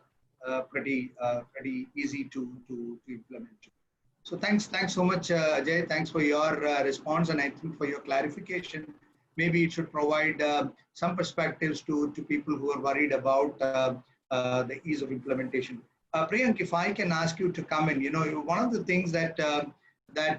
pretty easy to implement. So thanks so much, Ajay. Thanks for your response, and I think for your clarification. Maybe it should provide some perspectives to people who are worried about the ease of implementation. Priyank, if I can ask you to come in, one of the things that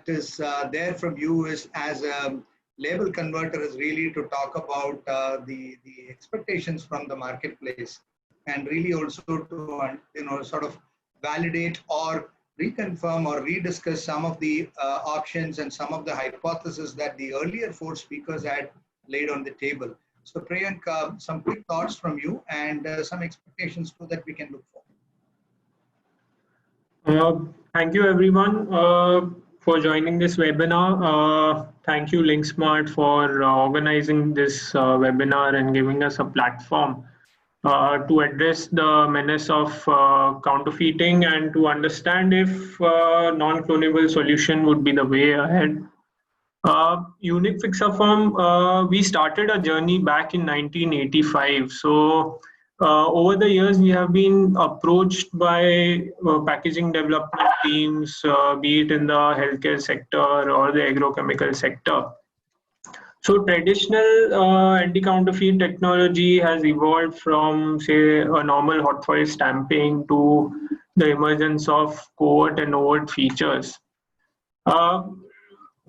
is there from you is, as a label converter, is really to talk about the expectations from the marketplace, and really also to sort of validate or reconfirm or rediscuss some of the options and some of the hypotheses that the earlier 4 speakers had laid on the table. So Priyank, some quick thoughts from you and some expectations so that we can look for. Thank you everyone for joining this webinar. Thank you LinkSmart for organizing this webinar and giving us a platform to address the menace of counterfeiting and to understand if non-clonable solution would be the way ahead. Unique Fixer Firm, we started a journey back in 1985. So over the years, we have been approached by packaging development teams, be it in the healthcare sector or the agrochemical sector. So traditional anti-counterfeit technology has evolved from, say, a normal hot foil stamping to the emergence of covert and overt features.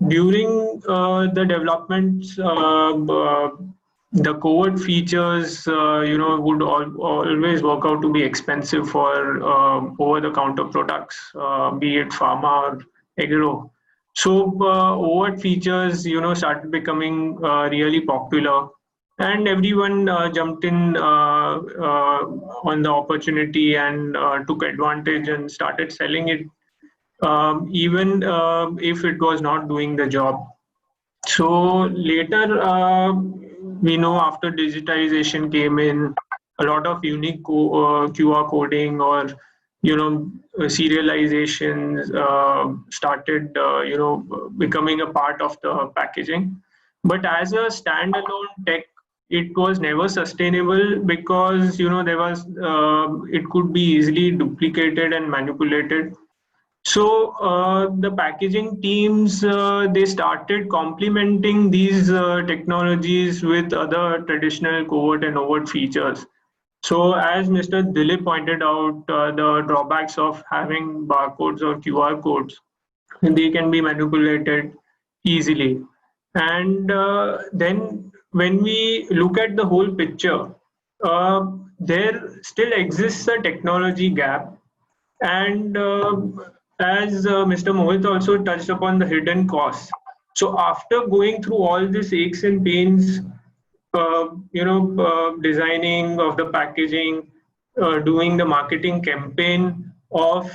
During the developments, the covert features, would always work out to be expensive for over-the-counter products, be it pharma or agro. So overt features, started becoming really popular, and everyone jumped in on the opportunity and took advantage and started selling it, even if it was not doing the job. So later, we know after digitization came in, a lot of unique QR coding or serializations started becoming a part of the packaging. But as a standalone tech, it was never sustainable because there was it could be easily duplicated and manipulated. So the packaging teams, they started complementing these technologies with other traditional covert and overt features. So as Mr. Dilip pointed out, the drawbacks of having barcodes or QR codes, they can be manipulated easily. And then when we look at the whole picture, there still exists a technology gap. And as Mr. Mohit also touched upon the hidden costs. So after going through all these aches and pains, designing of the packaging, doing the marketing campaign of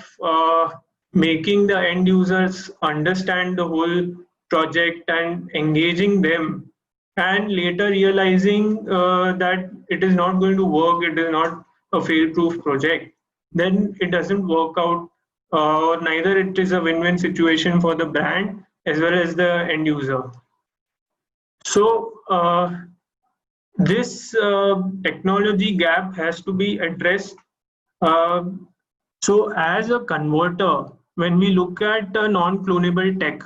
making the end users understand the whole project and engaging them, and later realizing that it is not going to work, it is not a fail-proof project, then it doesn't work out, or neither it is a win-win situation for the brand as well as the end user. So this technology gap has to be addressed. So as a converter, when we look at non-clonable tech,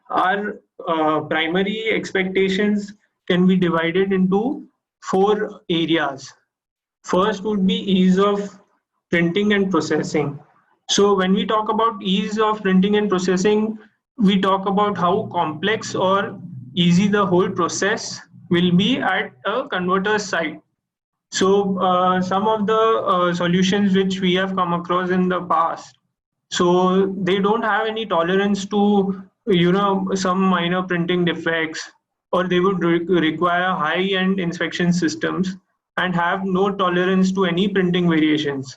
our primary expectations can be divided into 4 areas. First would be ease of printing and processing. So when we talk about ease of printing and processing, we talk about how complex or easy the whole process will be at a converter's side. So some of the solutions which we have come across in the past, so they don't have any tolerance to some minor printing defects, or they would require high-end inspection systems and have no tolerance to any printing variations.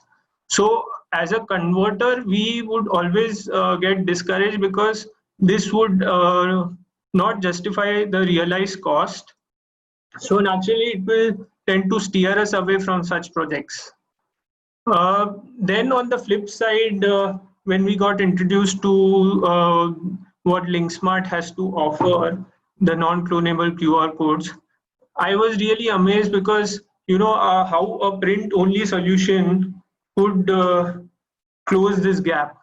So as a converter, we would always get discouraged because this would not justify the realized cost. So naturally, it will tend to steer us away from such projects. Then on the flip side, when we got introduced to what LinkSmart has to offer, the non-clonable QR codes, I was really amazed because how a print-only solution could close this gap.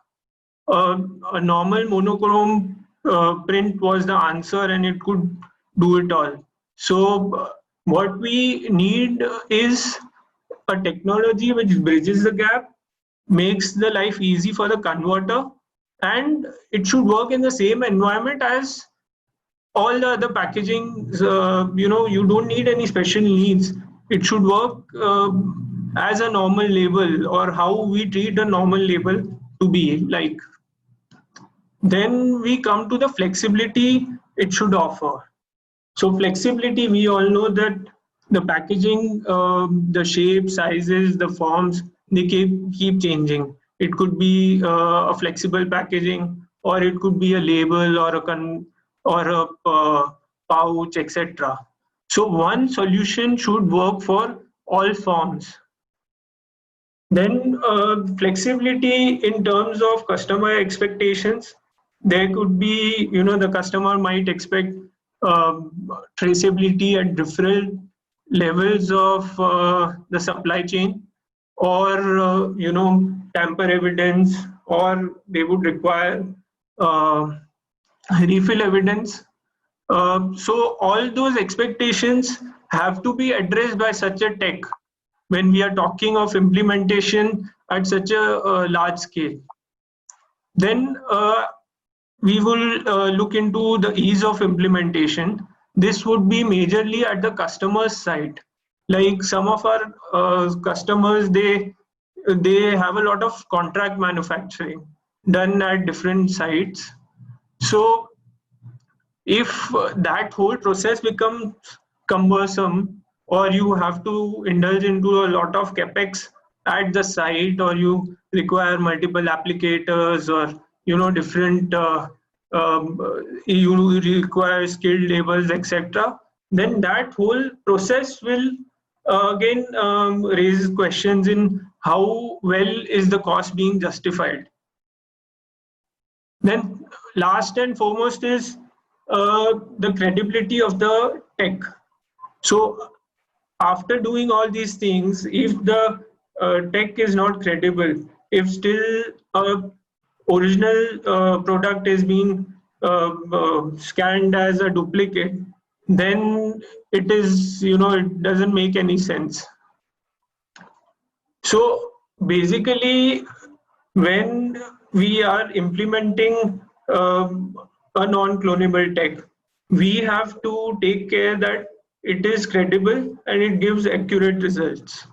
A normal monochrome print was the answer, and it could do it all. So what we need is a technology which bridges the gap, makes the life easy for the converter, and it should work in the same environment as all the other packaging. You don't need any special needs. It should work as a normal label, or how we treat a normal label to be like. Then we come to the flexibility it should offer. So flexibility, we all know that the packaging, the shape, sizes, the forms, they keep changing. It could be a flexible packaging, or it could be a label, or a pouch, etc. So one solution should work for all forms. Then flexibility in terms of customer expectations. There could be, the customer might expect traceability at different levels of the supply chain, or tamper evidence, or they would require refill evidence. So all those expectations have to be addressed by such a tech when we are talking of implementation at such a large scale. Then we will look into the ease of implementation. This would be majorly at the customer's side. Like some of our customers, they have a lot of contract manufacturing done at different sites. So if that whole process becomes cumbersome, or you have to indulge into a lot of capex at the site, or you require multiple applicators, or different you require skilled labels, etc., then that whole process will again raise questions in how well is the cost being justified. Then last and foremost is the credibility of the tech. So after doing all these things, if the tech is not credible, if still a original product is being scanned as a duplicate, then it is, it doesn't make any sense. So basically, when we are implementing a non-clonable tech, we have to take care that it is credible and it gives accurate results.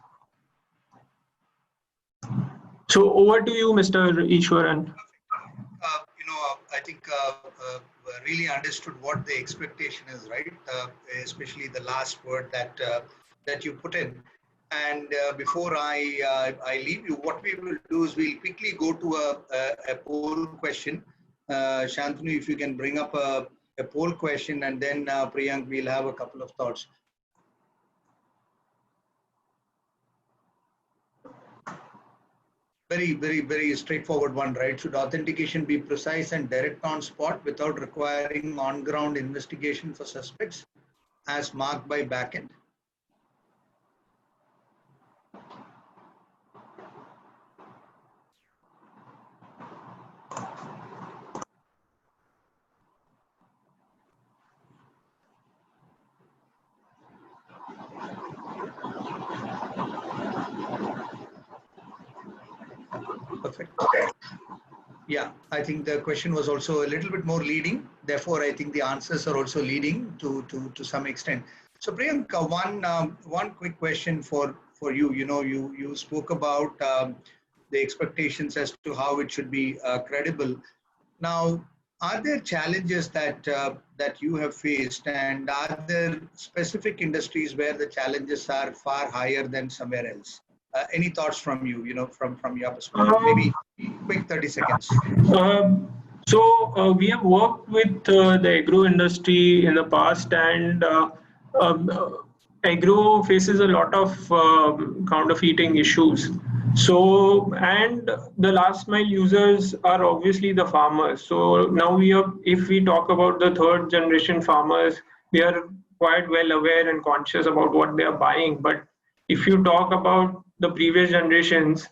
So over to you, Mr. Ishwaran. I think really understood what the expectation is, right? Especially the last word that you put in. And before I leave you, what we will do is we'll quickly go to a poll question. Shantanu, if you can bring up a poll question, and then Priyank, we'll have a couple of thoughts. Very, very, very straightforward one, right? Should authentication be precise and direct on spot without requiring on-ground investigation for suspects as marked by backend? Perfect. Yeah, I think the question was also a little bit more leading. Therefore, I think the answers are also leading to some extent. So Priyanka, one quick question for you. You spoke about the expectations as to how it should be credible. Now, are there challenges that you have faced, and are there specific industries where the challenges are far higher than somewhere else? Any thoughts from you, from your perspective? Maybe quick 30 seconds. So we have worked with the agro industry in the past, and agro faces a lot of counterfeiting issues. So, and the last mile users are obviously the farmers. So now if we talk about the third generation farmers, they are quite well aware and conscious about what they are buying. But if you talk about the previous generations,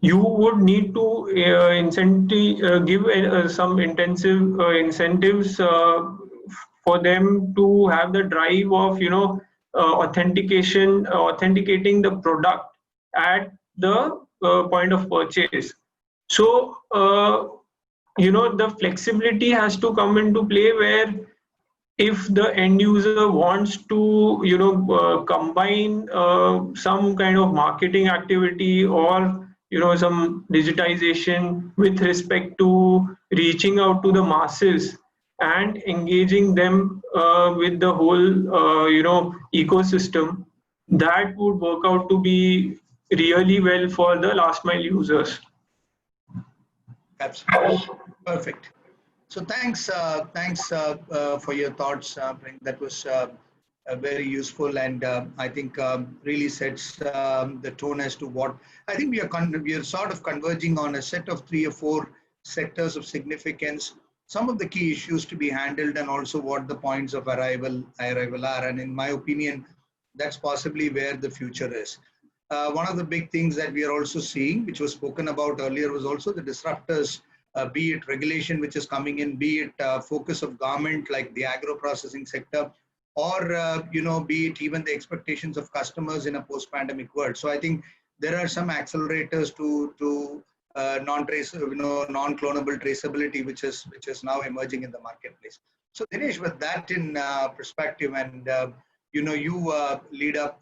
you would need to give some intensive incentives for them to have the drive of authenticating the product at the point of purchase. So the flexibility has to come into play, where if the end user wants to combine some kind of marketing activity, or some digitization with respect to reaching out to the masses and engaging them with the whole ecosystem, that would work out to be really well for the last mile users. Absolutely. Perfect. So thanks for your thoughts. That was very useful, and I think really sets the tone as to what I think we are sort of converging on a set of 3 or 4 sectors of significance, some of the key issues to be handled, and also what the points of arrival are. And in my opinion, that's possibly where the future is. One of the big things that we are also seeing, which was spoken about earlier, was also the disruptors, be it regulation which is coming in, be it focus of government like the agro-processing sector, or be it even the expectations of customers in a post-pandemic world. So I think there are some accelerators to non-clonable traceability, which is now emerging in the marketplace. So Dinesh, with that in perspective, and you lead up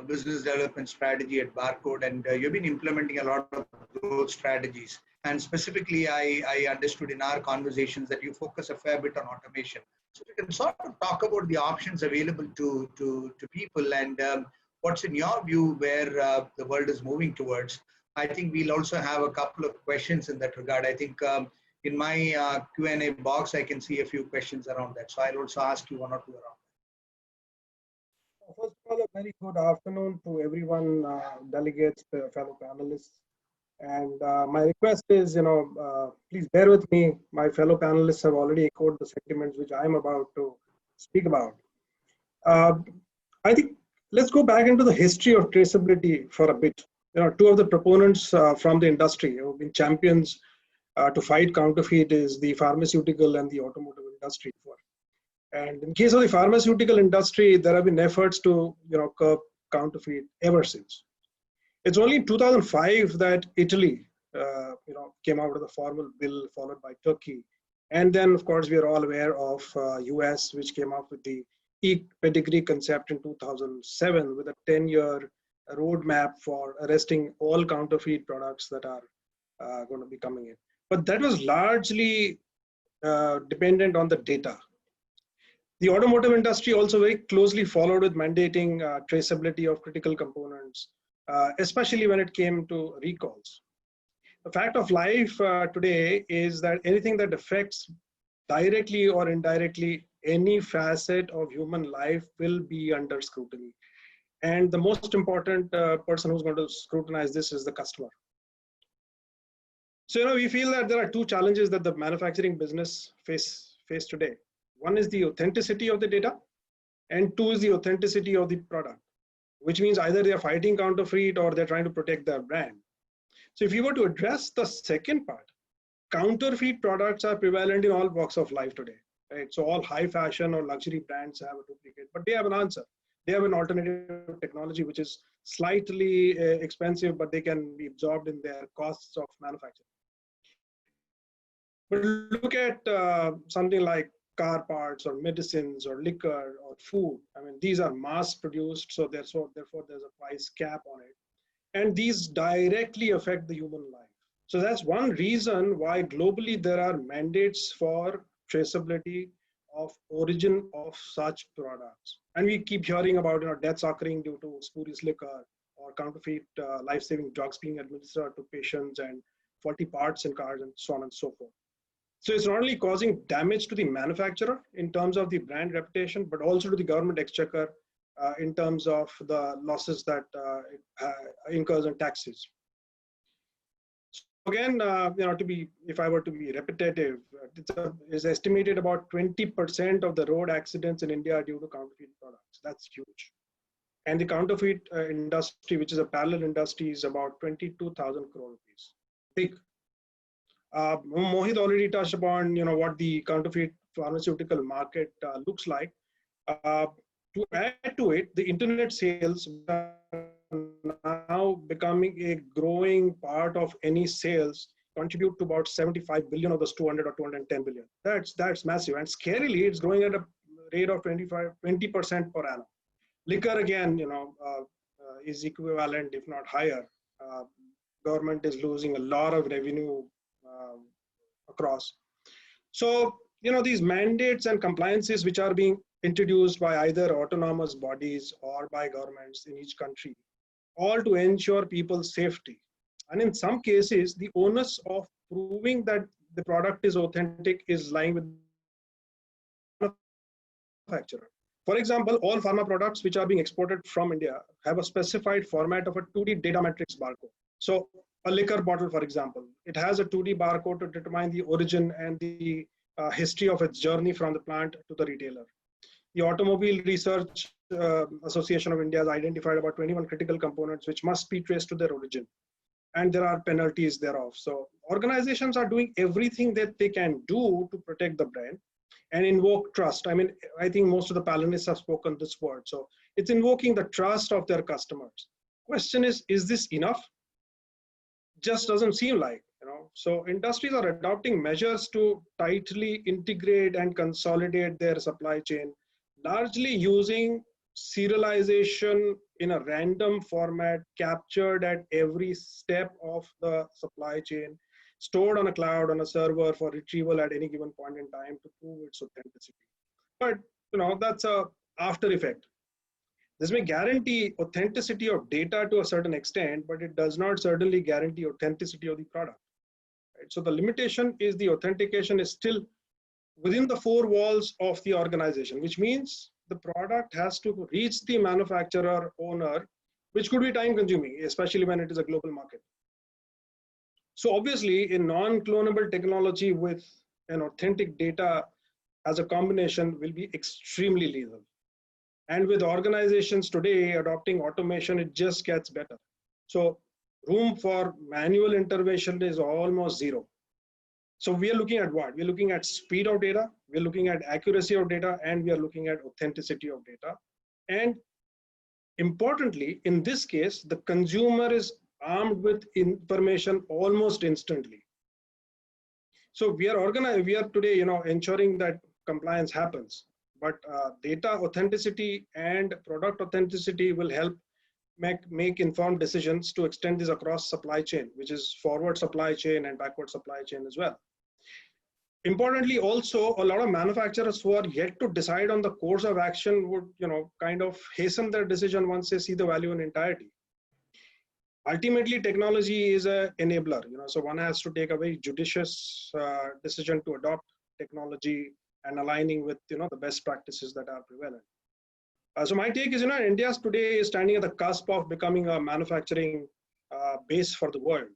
business development strategy at Barcode, and you've been implementing a lot of growth strategies. And specifically, I understood in our conversations that you focus a fair bit on automation. So you can sort of talk about the options available to people, and what's in your view where the world is moving towards. I think we'll also have a couple of questions in that regard. I think in my Q&A box, I can see a few questions around that. So I'll also ask you 1 or 2 around. First of all, a very good afternoon to everyone, delegates, fellow panelists. And my request is, please bear with me. My fellow panelists have already echoed the sentiments which I'm about to speak about. I think let's go back into the history of traceability for a bit. 2 of the proponents from the industry who have been champions to fight counterfeit is the pharmaceutical and the automotive industry. And in case of the pharmaceutical industry, there have been efforts to curb counterfeit ever since. It's only in 2005 that Italy came out with a formal bill, followed by Turkey. And then, of course, we are all aware of US, which came up with the e-pedigree concept in 2007 with a 10-year roadmap for arresting all counterfeit products that are going to be coming in. But that was largely dependent on the data. The automotive industry also very closely followed with mandating traceability of critical components, especially when it came to recalls. The fact of life today is that anything that affects directly or indirectly any facet of human life will be under scrutiny. And the most important person who's going to scrutinize this is the customer. So, we feel that there are 2 challenges that the manufacturing business face today. One is the authenticity of the data, and 2 is the authenticity of the product, which means either they are fighting counterfeit or they're trying to protect their brand. So if you were to address the second part, counterfeit products are prevalent in all walks of life today, right? So all high fashion or luxury brands have a duplicate, but they have an answer. They have an alternative technology, which is slightly expensive, but they can be absorbed in their costs of manufacturing. But look at something like car parts or medicines or liquor or food. I mean, these are mass produced, so therefore there's a price cap on it. And these directly affect the human life. So that's one reason why globally there are mandates for traceability of origin of such products. And we keep hearing about deaths occurring due to spurious liquor or counterfeit life-saving drugs being administered to patients and faulty parts in cars and so on and so forth. So it's not only causing damage to the manufacturer in terms of the brand reputation, but also to the government exchequer in terms of the losses that it incurs on taxes. So again, if I were to be repetitive, it's estimated about 20% of the road accidents in India are due to counterfeit products. That's huge. And the counterfeit industry, which is a parallel industry, is about 22,000 crore rupees. Big. Mohit already touched upon what the counterfeit pharmaceutical market looks like. To add to it, the internet sales are now becoming a growing part of any sales, contribute to about 75 billion of those 200 or 210 billion. That's massive, and scarily, it's growing at a rate of 20% per annum. Liquor again, is equivalent, if not higher. Government is losing a lot of revenue across. So, these mandates and compliances which are being introduced by either autonomous bodies or by governments in each country, all to ensure people's safety. And in some cases, the onus of proving that the product is authentic is lying with the manufacturer. For example, all pharma products which are being exported from India have a specified format of a 2D data matrix barcode. So a liquor bottle, for example, it has a 2D barcode to determine the origin and the history of its journey from the plant to the retailer. The Automobile Research Association of India has identified about 21 critical components which must be traced to their origin, and there are penalties thereof. So organizations are doing everything that they can do to protect the brand and invoke trust. I mean, I think most of the panelists have spoken this word. So it's invoking the trust of their customers. Question is this enough? Just doesn't seem like, you know. So industries are adopting measures to tightly integrate and consolidate their supply chain, largely using serialization in a random format captured at every step of the supply chain, stored on a cloud on a server for retrieval at any given point in time to prove its authenticity. But you know, that's a after effect. This may guarantee authenticity of data to a certain extent, but it does not certainly guarantee authenticity of the product. Right? So the limitation is the authentication is still within the four walls of the organization, which means the product has to reach the manufacturer owner, which could be time consuming, especially when it is a global market. So obviously in non-clonable technology with an authentic data as a combination will be extremely lethal. And with organizations today adopting automation, it just gets better. So room for manual intervention is almost zero. So we are looking at what? We're looking at speed of data, we're looking at accuracy of data, and we are looking at authenticity of data. And importantly, in this case, the consumer is armed with information almost instantly. So we are today, you know, ensuring that compliance happens, but data authenticity and product authenticity will help make informed decisions to extend this across supply chain, which is forward supply chain and backward supply chain as well. Importantly, also, a lot of manufacturers who are yet to decide on the course of action would, you know, kind of hasten their decision once they see the value in entirety. Ultimately, technology is an enabler, you know, so one has to take a very judicious decision to adopt technology and aligning with, you know, the best practices that are prevalent. So my take is, you know, India today is standing at the cusp of becoming a manufacturing base for the world.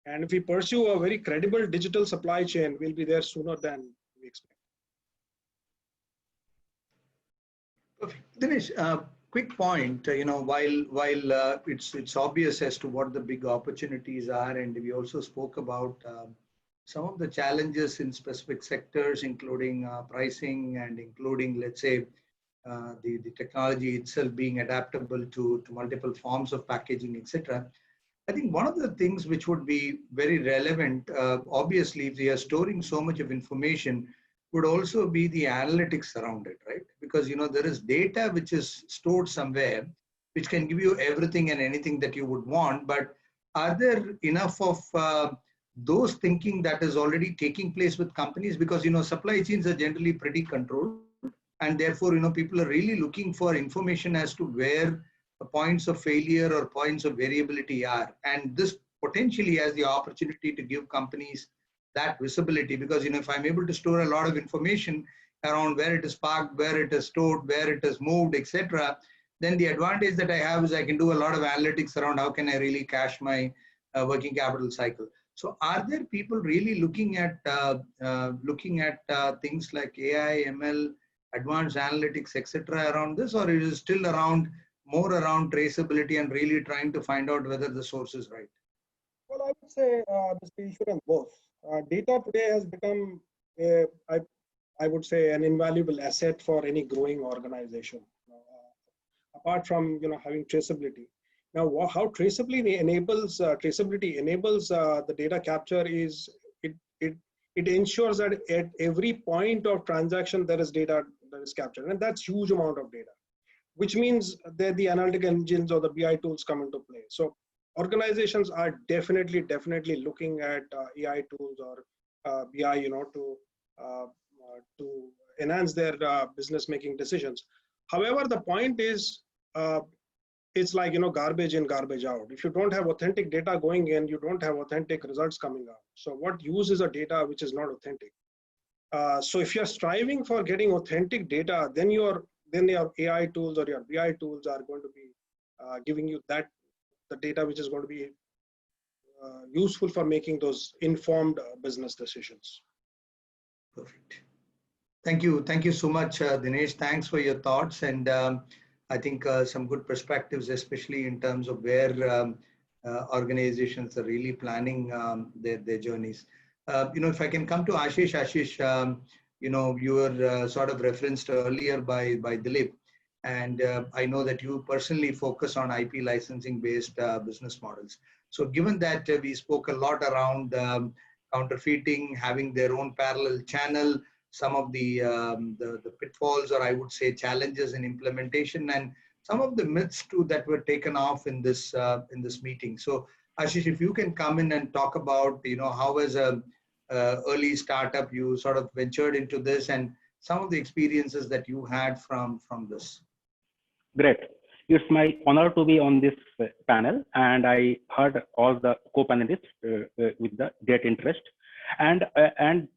And if we pursue a very credible digital supply chain, we'll be there sooner than we expect. Perfect. Dinesh, quick point, you know, while it's obvious as to what the big opportunities are, and we also spoke about some of the challenges in specific sectors, including pricing and including, let's say, the technology itself being adaptable to multiple forms of packaging, etc. I think one of the things which would be very relevant, obviously, if we are storing so much of information, would also be the analytics around it, right? Because, you know, there is data which is stored somewhere, which can give you everything and anything that you would want. But are there enough of those thinking that is already taking place with companies? Because, you know, supply chains are generally pretty controlled. And therefore, you know, people are really looking for information as to where the points of failure or points of variability are. And this potentially has the opportunity to give companies that visibility, because, you know, if I'm able to store a lot of information around where it is parked, where it is stored, where it is moved, etc., then the advantage that I have is I can do a lot of analytics around how can I really cash my working capital cycle. So are there people really looking at things like AI, ML, advanced analytics, etc. around this, or it is still more around traceability and really trying to find out whether the source is right? Well, I would say, Mr. Ishwaran, both. Data today has become, I would say, an invaluable asset for any growing organization. Apart from, you know, having traceability. Now, how traceability enables the data capture is it ensures that at every point of transaction there is data that is captured, and that's huge amount of data, which means that the analytic engines or the BI tools come into play. So organizations are definitely looking at AI tools or BI, you know, to enhance their business making decisions. However, the point is, it's like, you know, garbage in, garbage out. If you don't have authentic data going in, you don't have authentic results coming out. So what use is a data which is not authentic? So if you're striving for getting authentic data, then you're then your AI tools or your BI tools are going to be giving you the data which is going to be useful for making those informed business decisions. Perfect. Thank you so much, Dinesh. Thanks for your thoughts, and I think some good perspectives, especially in terms of where organizations are really planning their journeys. If I can come to Ashish, you were sort of referenced earlier by Dilip, and I know that you personally focus on IP licensing based business models. So given that we spoke a lot around counterfeiting, having their own parallel channel, some of the pitfalls, or I would say challenges in implementation, and some of the myths too that were taken off in this meeting. So Ashish, if you can come in and talk about how as a early startup you sort of ventured into this and some of the experiences that you had from this. Great. It's my honor to be on this panel, and I heard all the co-panelists with the great interest. And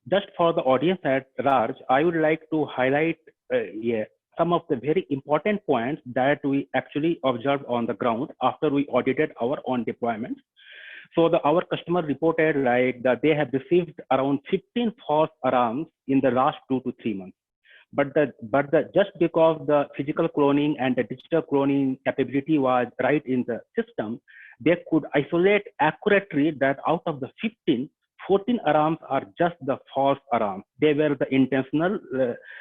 just for the audience at large, I would like to highlight some of the very important points that we actually observed on the ground after we audited our own deployments. So our customer reported that they have received around 15 false alarms in the last 2 to 3 months. But just because the physical cloning and the digital cloning capability was right in the system, they could isolate accurately that out of the 15, 14 alarms are just the false alarms. They were the intentional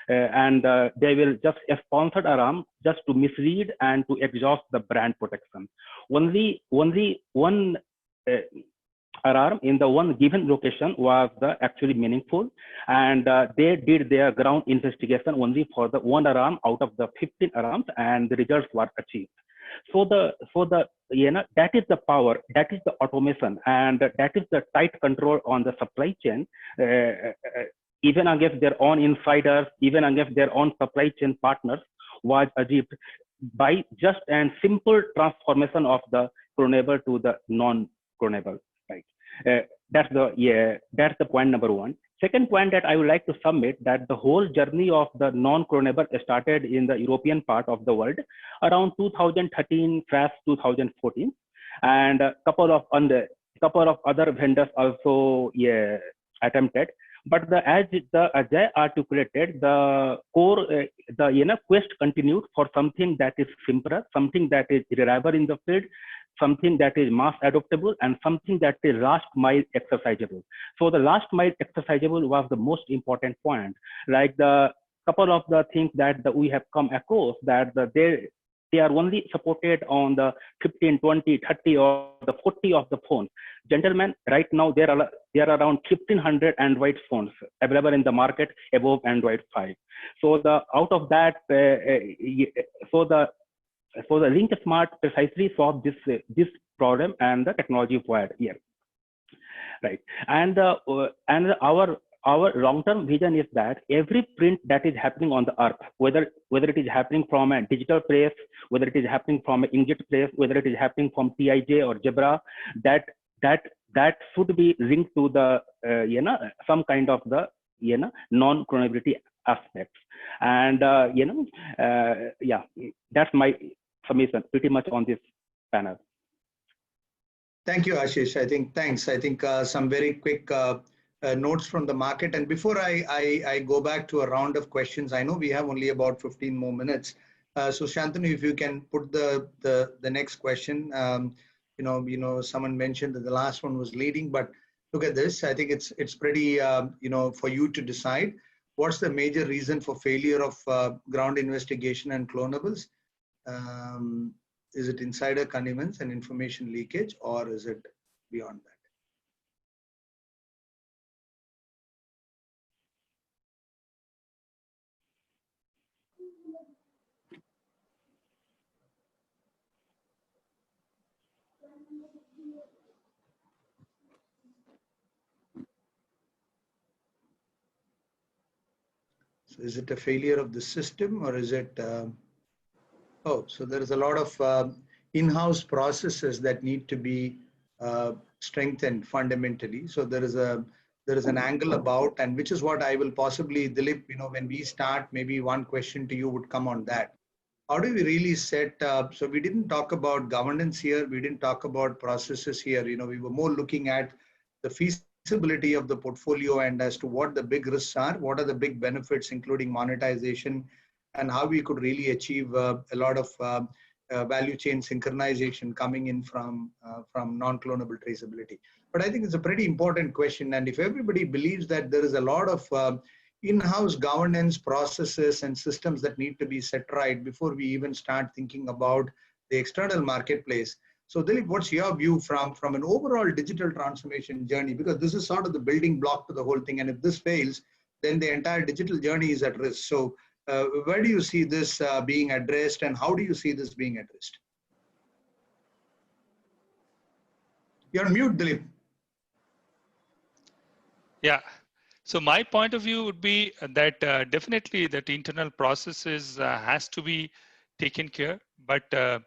and they will just a sponsored alarm just to mislead and to exhaust the brand protection. Only one alarm in the one given location was actually meaningful, and they did their ground investigation only for the one alarm out of the 15 alarms, and the results were achieved. So that is the power, that is the automation, and that is the tight control on the supply chain, even against their own insiders, even against their own supply chain partners, was achieved by just and simple transformation of the clonable to the non-clonable. Right. That's the point number one. Second point that I would like to submit, that the whole journey of the non-clonable started in the European part of the world around 2013/2014, and a couple of other vendors also attempted. But as the Ajay articulated, the core quest continued for something that is simpler, something that is reliable in the field, something that is mass adoptable, and something that is last mile exercisable. So the last mile exercisable was the most important point. Like the couple of the things that we have come across, that they are only supported on the 15, 20, 30, or the 40 of the phones. Gentlemen, right now there are around 1,500 Android phones available in the market above Android 5. So out of that, so the Link Smart precisely solved this problem and the technology required here, right? And our long-term vision is that every print that is happening on the earth, whether it is happening from a digital press, whether it is happening from an inkjet press, whether it is happening from TIJ or Zebra, that should be linked to the some kind of the non-clonability aspects. And that's my submission pretty much on this panel. Thank you, Ashish. I think some very quick notes from the market. And before I go back to a round of questions, I know we have only about 15 more minutes. So Shantanu, if you can put the next question. Someone mentioned that the last one was leading, but look at this. I think it's pretty for you to decide. What's the major reason for failure of ground investigation and clonables? Is it insider connivance and information leakage, or is it beyond that? So is it a failure of the system, or is it so there is a lot of in-house processes that need to be strengthened fundamentally. So there is a there is an angle about, and which is what I will possibly, Dilip, when we start, maybe one question to you would come on that. How do we really set up? So we didn't talk about governance here. We didn't talk about processes here. We were more looking at the feasibility of the portfolio and as to what the big risks are, what are the big benefits, including monetization, and how we could really achieve a lot of value chain synchronization coming in from non-clonable traceability. But I think it's a pretty important question. And if everybody believes that there is a lot of in-house governance processes and systems that need to be set right before we even start thinking about the external marketplace. So Dilip, what's your view from an overall digital transformation journey? Because this is sort of the building block to the whole thing. And if this fails, then the entire digital journey is at risk. So where do you see this being addressed, and how do you see this being addressed? You're on mute, Dilip. Yeah. So my point of view would be that definitely that internal processes has to be taken care, but to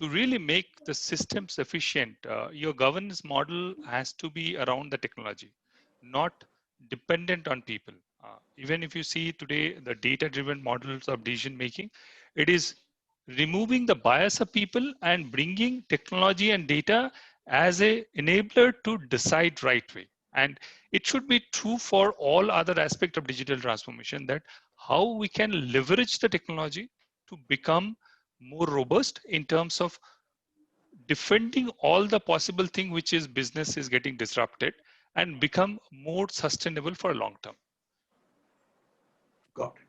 really make the systems efficient, your governance model has to be around the technology, not dependent on people. Even if you see today the data-driven models of decision making, it is removing the bias of people and bringing technology and data as a enabler to decide right way. And it should be true for all other aspects of digital transformation, that how we can leverage the technology to become more robust in terms of defending all the possible thing which is business is getting disrupted, and become more sustainable for a long term. Got it.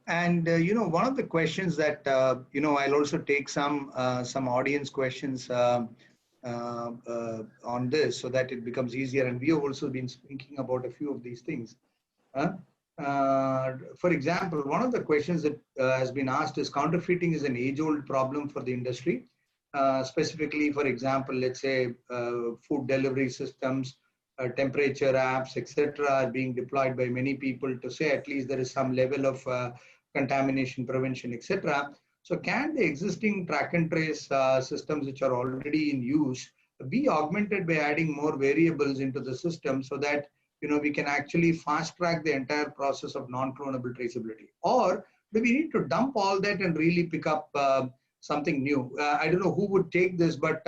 And one of the questions that I'll also take some audience questions on this, so that it becomes easier. And we have also been thinking about a few of these things. For example, one of the questions that has been asked is, counterfeiting is an age-old problem for the industry. Specifically, for example, let's say food delivery systems, temperature apps, etc., are being deployed by many people to say at least there is some level of contamination prevention, etc. So can the existing track and trace systems which are already in use be augmented by adding more variables into the system, so that we can actually fast track the entire process of non-clonable traceability? Or do we need to dump all that and really pick up something new? I don't know who would take this, but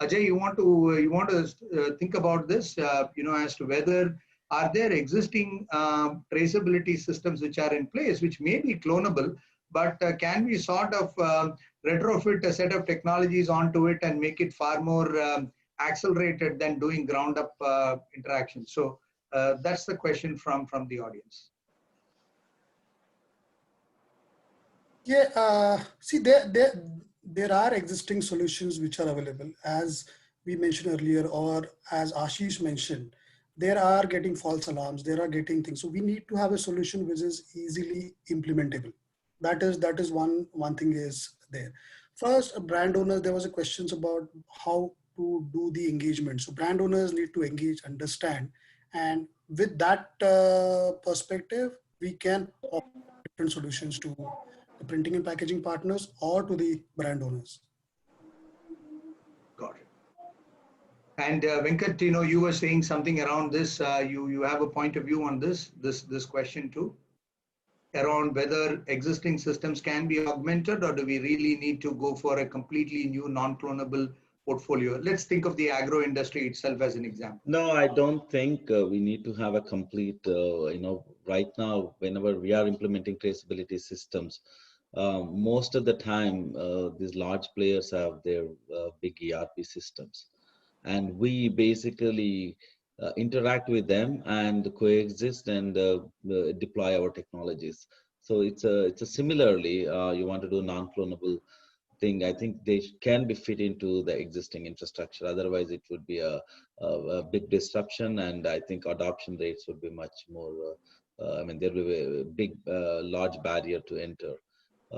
Ajay, you want to think about this, as to whether are there existing traceability systems which are in place, which may be clonable, but can we sort of retrofit a set of technologies onto it and make it far more accelerated than doing ground up interactions? So that's the question from the audience. Yeah, see, there are existing solutions which are available, as we mentioned earlier, or as Ashish mentioned. There are getting false alarms, there are getting things. So we need to have a solution which is easily implementable. That is one thing is there. First, brand owners, there was a questions about how to do the engagement. So brand owners need to engage, understand, and with that perspective, we can offer different solutions to the printing and packaging partners or to the brand owners. Got it. And Venkat, you were saying something around this. You have a point of view on this question too, around whether existing systems can be augmented, or do we really need to go for a completely new non-clonable portfolio? Let's think of the agro industry itself as an example. No, I don't think we need to have a complete, right now, whenever we are implementing traceability systems, most of the time, these large players have their big ERP systems. And we basically interact with them and coexist and deploy our technologies. So it's a similarly, you want to do non-clonable thing, I think they can be fit into the existing infrastructure. Otherwise, it would be a big disruption, and I think adoption rates would be much more, there will be a big, large barrier to enter.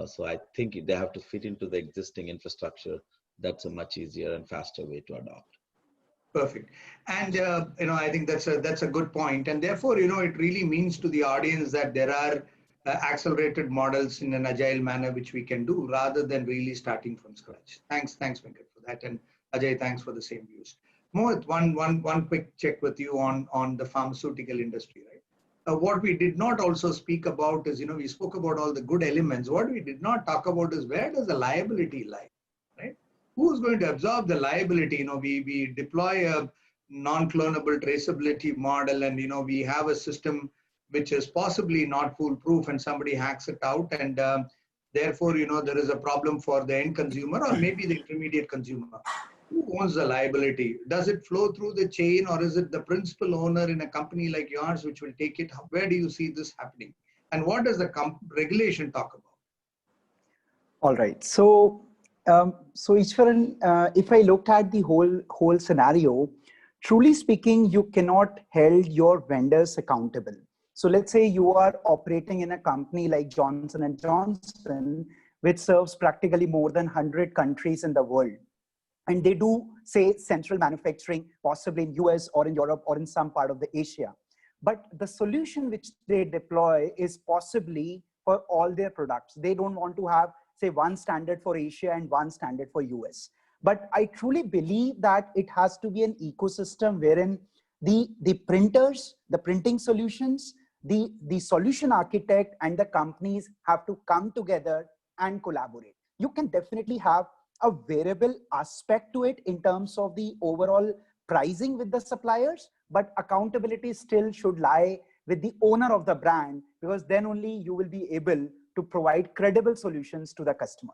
So I think they have to fit into the existing infrastructure. That's a much easier and faster way to adopt. Perfect. And, I think that's a good point. And therefore, it really means to the audience that there are accelerated models in an agile manner, which we can do rather than really starting from scratch. Thanks, Venkat, for that. And Ajay, thanks for the same views. Mohit, one quick check with you on the pharmaceutical industry, right? What we did not also speak about is, we spoke about all the good elements. What we did not talk about is where does the liability lie, right? Who's going to absorb the liability? We deploy a non-clonable traceability model, and we have a system which is possibly not foolproof, and somebody hacks it out, and therefore there is a problem for the end consumer or maybe the intermediate consumer. Who owns the liability? Does it flow through the chain, or is it the principal owner in a company like yours which will take it? Where do you see this happening? And what does the regulation talk about? All right. So Ishwaran, if I look at the whole scenario, truly speaking, you cannot hold your vendors accountable. So let's say you are operating in a company like Johnson & Johnson, which serves practically more than 100 countries in the world. And they do, say, central manufacturing, possibly in US or in Europe or in some part of the Asia. But the solution which they deploy is possibly for all their products. They don't want to have, say, one standard for Asia and one standard for US. But I truly believe that it has to be an ecosystem wherein the printers, the printing solutions, the solution architect and the companies have to come together and collaborate. You can definitely have a variable aspect to it in terms of the overall pricing with the suppliers, but accountability still should lie with the owner of the brand, because then only you will be able to provide credible solutions to the customer.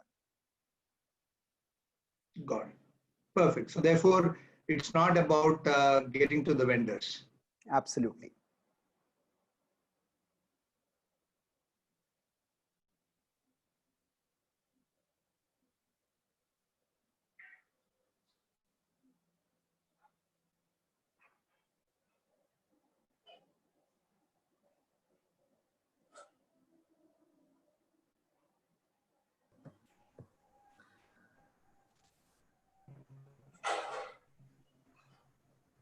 Got it. Perfect. So therefore, it's not about getting to the vendors. Absolutely.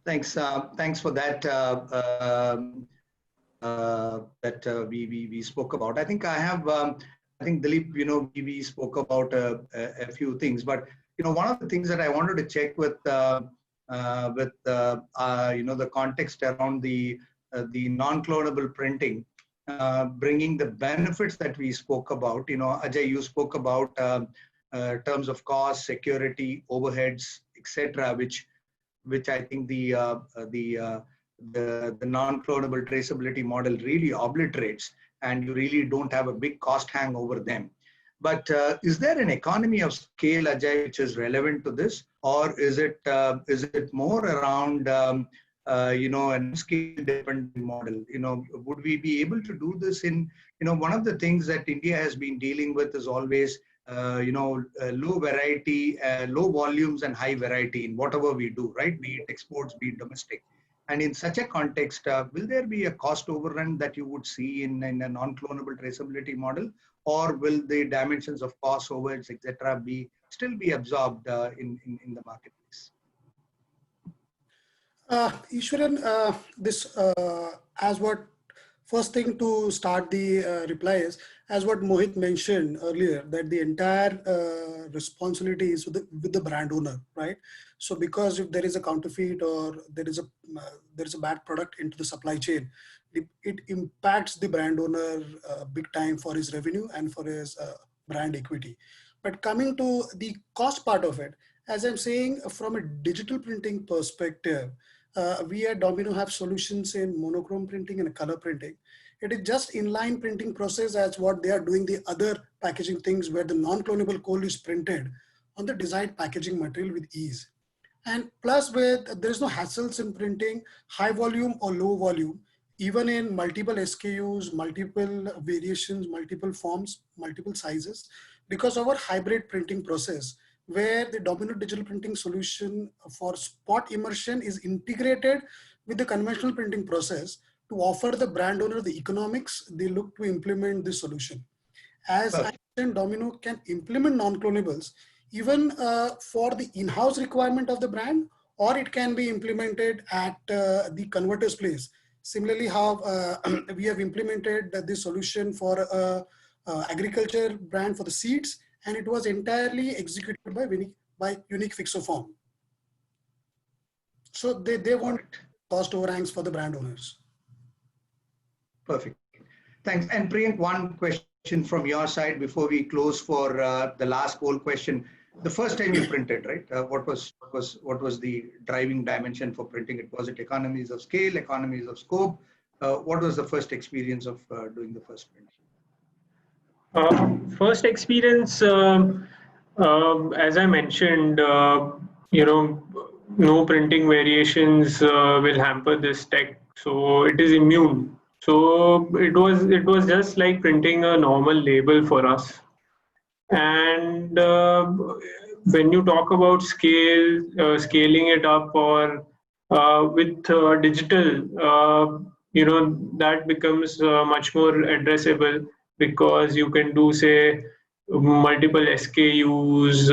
Thanks. Thanks for that. We spoke about. I think I have. I think Dilip, we spoke about a few things, but one of the things that I wanted to check with the context around the non-clonable printing, bringing the benefits that we spoke about. Ajay, you spoke about terms of cost, security, overheads, etc., which I think the non-clonable traceability model really obliterates, and you really don't have a big cost hang over them. But is there an economy of scale, Ajay, which is relevant to this, or is it more around an scale dependent model? Would we be able to do this in one of the things that India has been dealing with is always low variety, low volumes and high variety in whatever we do, right? Be it exports, be it domestic. And in such a context, will there be a cost overrun that you would see in a non-clonable traceability model, or will the dimensions of cost, overheads, etc., still be absorbed in the marketplace? Ishwaran, first thing to start the reply is, as what Mohit mentioned earlier, that the entire responsibility is with the brand owner, right? So because if there is a counterfeit or there is a bad product into the supply chain, it impacts the brand owner big time for his revenue and for his brand equity. But coming to the cost part of it, as I'm saying, from a digital printing perspective, we at Domino have solutions in monochrome printing and color printing. It is just inline printing process as what they are doing the other packaging things, where the non-clonable code is printed on the desired packaging material with ease. And plus, there's no hassles in printing high volume or low volume, even in multiple SKUs, multiple variations, multiple forms, multiple sizes, because of our hybrid printing process, where the Domino digital printing solution for spot immersion is integrated with the conventional printing process to offer the brand owner the economics they look to implement this solution. As I mentioned, Domino can implement non-clonables even for the in-house requirement of the brand, or it can be implemented at the converter's place. Similarly, how we have implemented this solution for agriculture brand for the seeds, and it was entirely executed by unique fixer form. So they want cost overhangs for the brand owners. Perfect. Thanks. And Priyank, one question from your side before we close for the last poll question. The first time you printed, right? What was the driving dimension for printing it? Was it economies of scale, economies of scope? What was the first experience of doing the first print? First experience, as I mentioned, no printing variations will hamper this tech, so it is immune. So it was just like printing a normal label for us. And when you talk about scaling it up, or with digital, that becomes much more addressable, because you can do, say, multiple SKUs,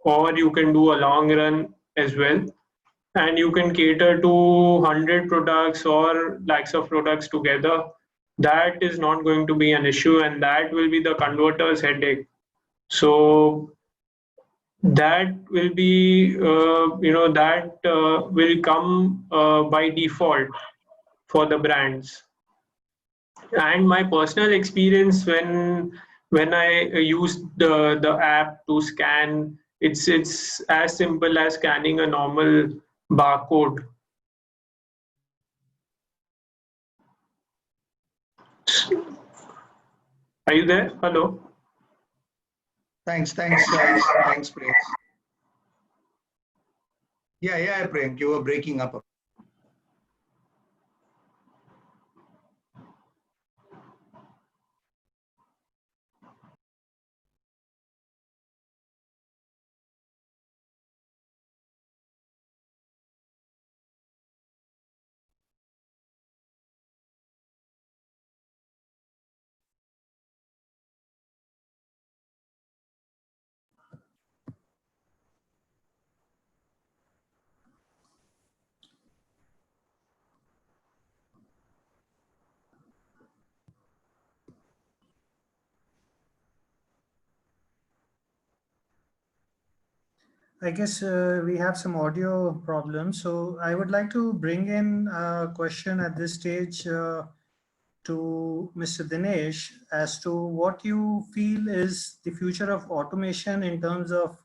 or you can do a long run as well, and you can cater to 100 products or lakhs of products together. That is not going to be an issue, and that will be the converter's headache. So that will be, that will come by default for the brands. And my personal experience, when I used the app to scan, it's as simple as scanning a normal barcode. Are you there? Hello? Thanks, Priyank. Yeah, Priyank, you were breaking up. I guess we have some audio problems. So I would like to bring in a question at this stage to Mr. Dinesh as to what you feel is the future of automation in terms of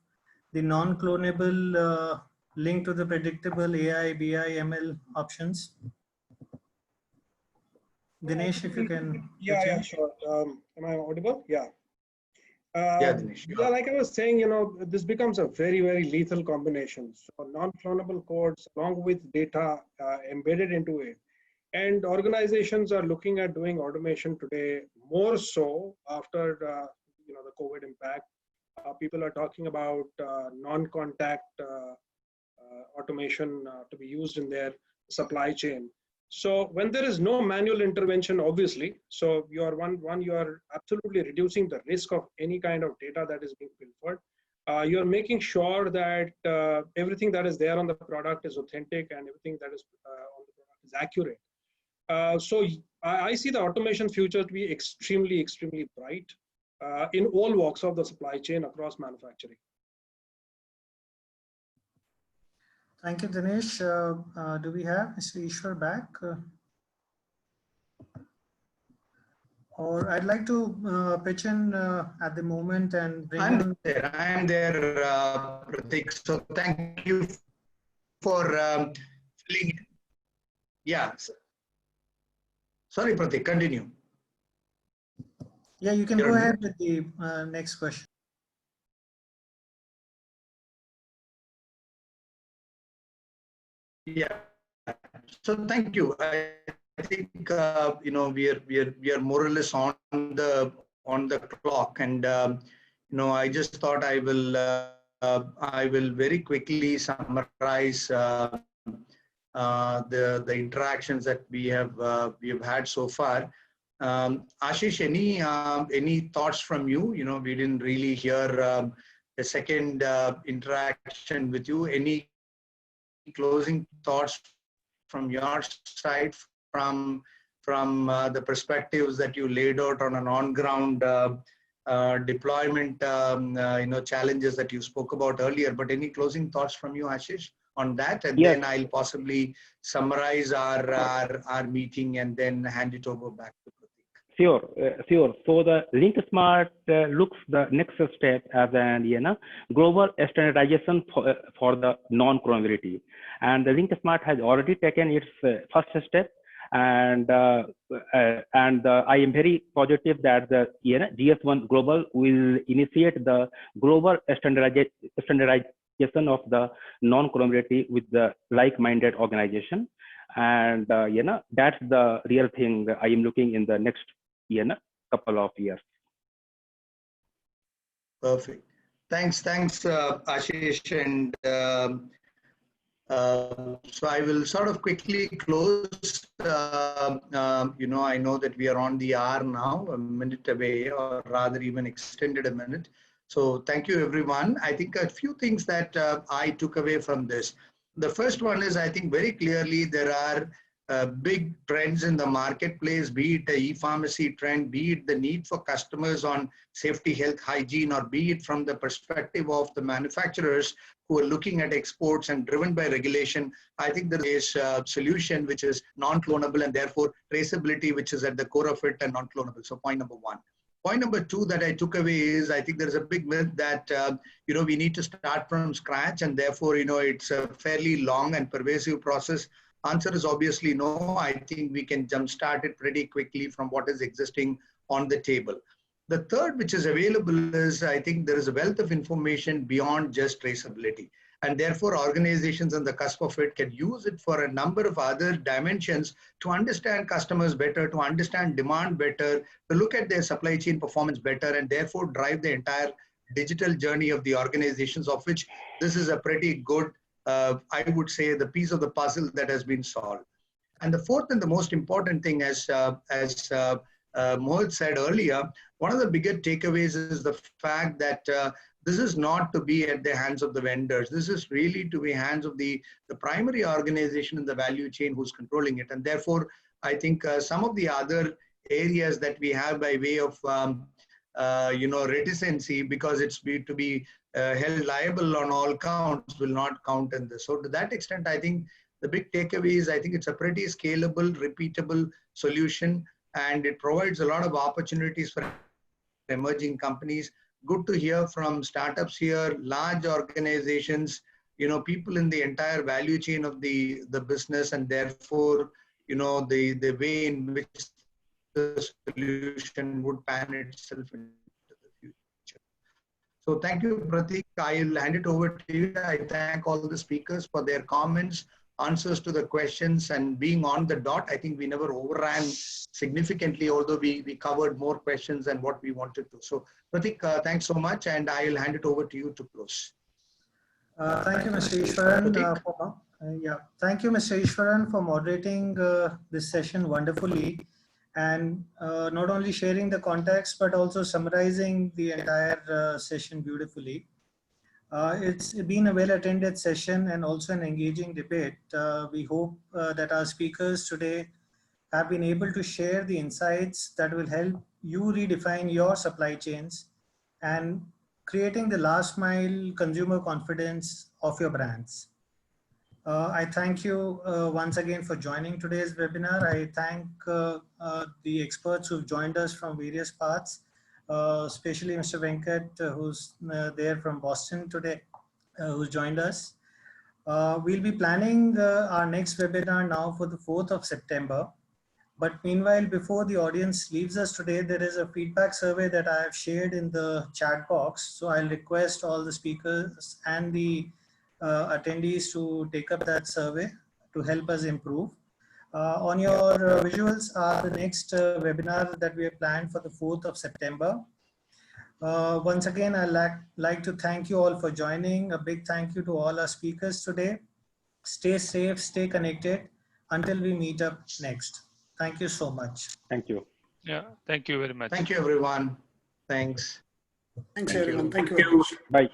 the non-clonable link to the predictable AI, BI, ML options. Dinesh, if you can. Yeah, sure. Am I audible? Yeah. Yeah, Dinesh. Yeah, like I was saying, this becomes a very, very lethal combination. So non-clonable codes along with data embedded into it. And organizations are looking at doing automation today more so after the COVID impact. People are talking about non-contact automation to be used in their supply chain. So when there is no manual intervention, obviously, so you are you are absolutely reducing the risk of any kind of data that is being pilfered. You are making sure that everything that is there on the product is authentic and everything that is on the product is accurate. So I see the automation future to be extremely, extremely bright in all walks of the supply chain across manufacturing. Thank you, Dinesh. Do we have Mr. Ishwar back? Or I'd like to pitch in at the moment and bring in. I'm there, Pratik. So thank you for filling in. Yeah. Sorry, Pratik, continue. Yeah, you can go ahead with the next question. Yeah. So thank you. I think we are more or less on the clock, and I just thought I will very quickly summarize the interactions that we have had so far. Ashish, any thoughts from you? We didn't really hear the second interaction with you. Any closing thoughts from your side, from the perspectives that you laid out on an on-ground deployment, challenges that you spoke about earlier? But any closing thoughts from you, Ashish, on that, and Yes. then I'll possibly summarize our meeting and then hand it over back to Pratik. Sure. So the Link Smart looks the next step as an global standardization for the non-clonability, and the Link Smart has already taken its first step, and I am very positive that the GS1 Global will initiate the global standardization of the non-clonability with the like-minded organization, and that's the real thing I am looking in the next couple of years. Perfect. Thanks, Ashish. And so I will sort of quickly close. I know that we are on the hour now, a minute away, or rather even extended a minute. So thank you, everyone. I think a few things that I took away from this. The first one is, I think very clearly there are big trends in the marketplace, be it the e-pharmacy trend, be it the need for customers on safety, health, hygiene, or be it from the perspective of the manufacturers who are looking at exports and driven by regulation. I think there is a solution which is non-clonable and therefore traceability, which is at the core of it, and non-clonable. So point number one. Point number two that I took away is, I think there's a big myth that, we need to start from scratch and therefore, it's a fairly long and pervasive process. Answer is obviously no. I think we can jumpstart it pretty quickly from what is existing on the table. The third, which is available, is I think there is a wealth of information beyond just traceability. And therefore, organizations on the cusp of it can use it for a number of other dimensions to understand customers better, to understand demand better, to look at their supply chain performance better, and therefore drive the entire digital journey of the organizations, of which this is a pretty good, I would say, the piece of the puzzle that has been solved. And the fourth and the most important thing, as Mohit said earlier, one of the bigger takeaways is the fact that this is not to be at the hands of the vendors. This is really to be hands of the primary organization in the value chain who's controlling it. And therefore, I think some of the other areas that we have by way of reticency, because it's to be held liable on all counts, will not count in this. So to that extent, I think the big takeaway is, I think it's a pretty scalable, repeatable solution, and it provides a lot of opportunities for emerging companies. Good to hear from startups here, large organizations, people in the entire value chain of the business, and therefore, the way in which the solution would pan itself into the future. So thank you, Pratik. I'll hand it over to you. I thank all the speakers for their comments, answers to the questions, and being on the dot. I think we never overran significantly, although we covered more questions than what we wanted to. So Pratik, thanks so much, and I'll hand it over to you to close. Thank you, Mr. Ishwaran. Thank you, Mr. Ishwaran, for moderating this session wonderfully, and not only sharing the context, but also summarizing the entire session beautifully. It's been a well-attended session and also an engaging debate. We hope that our speakers today have been able to share the insights that will help you redefine your supply chains and creating the last mile consumer confidence of your brands. I thank you once again for joining today's webinar. I thank the experts who've joined us from various parts, especially Mr. Venkat, who's there from Boston today, who's joined us. We'll be planning our next webinar now for the 4th of September. But meanwhile, before the audience leaves us today, there is a feedback survey that I have shared in the chat box. So I'll request all the speakers and the attendees to take up that survey to help us improve. On your visuals are the next webinar that we have planned for the 4th of September. Once again, I'd like to thank you all for joining. A big thank you to all our speakers today. Stay safe, stay connected until we meet up next. Thank you so much. Thank you. Yeah, thank you very much. Thank you, everyone. Thanks. Thanks, everyone. Thank you Thank very much. Bye.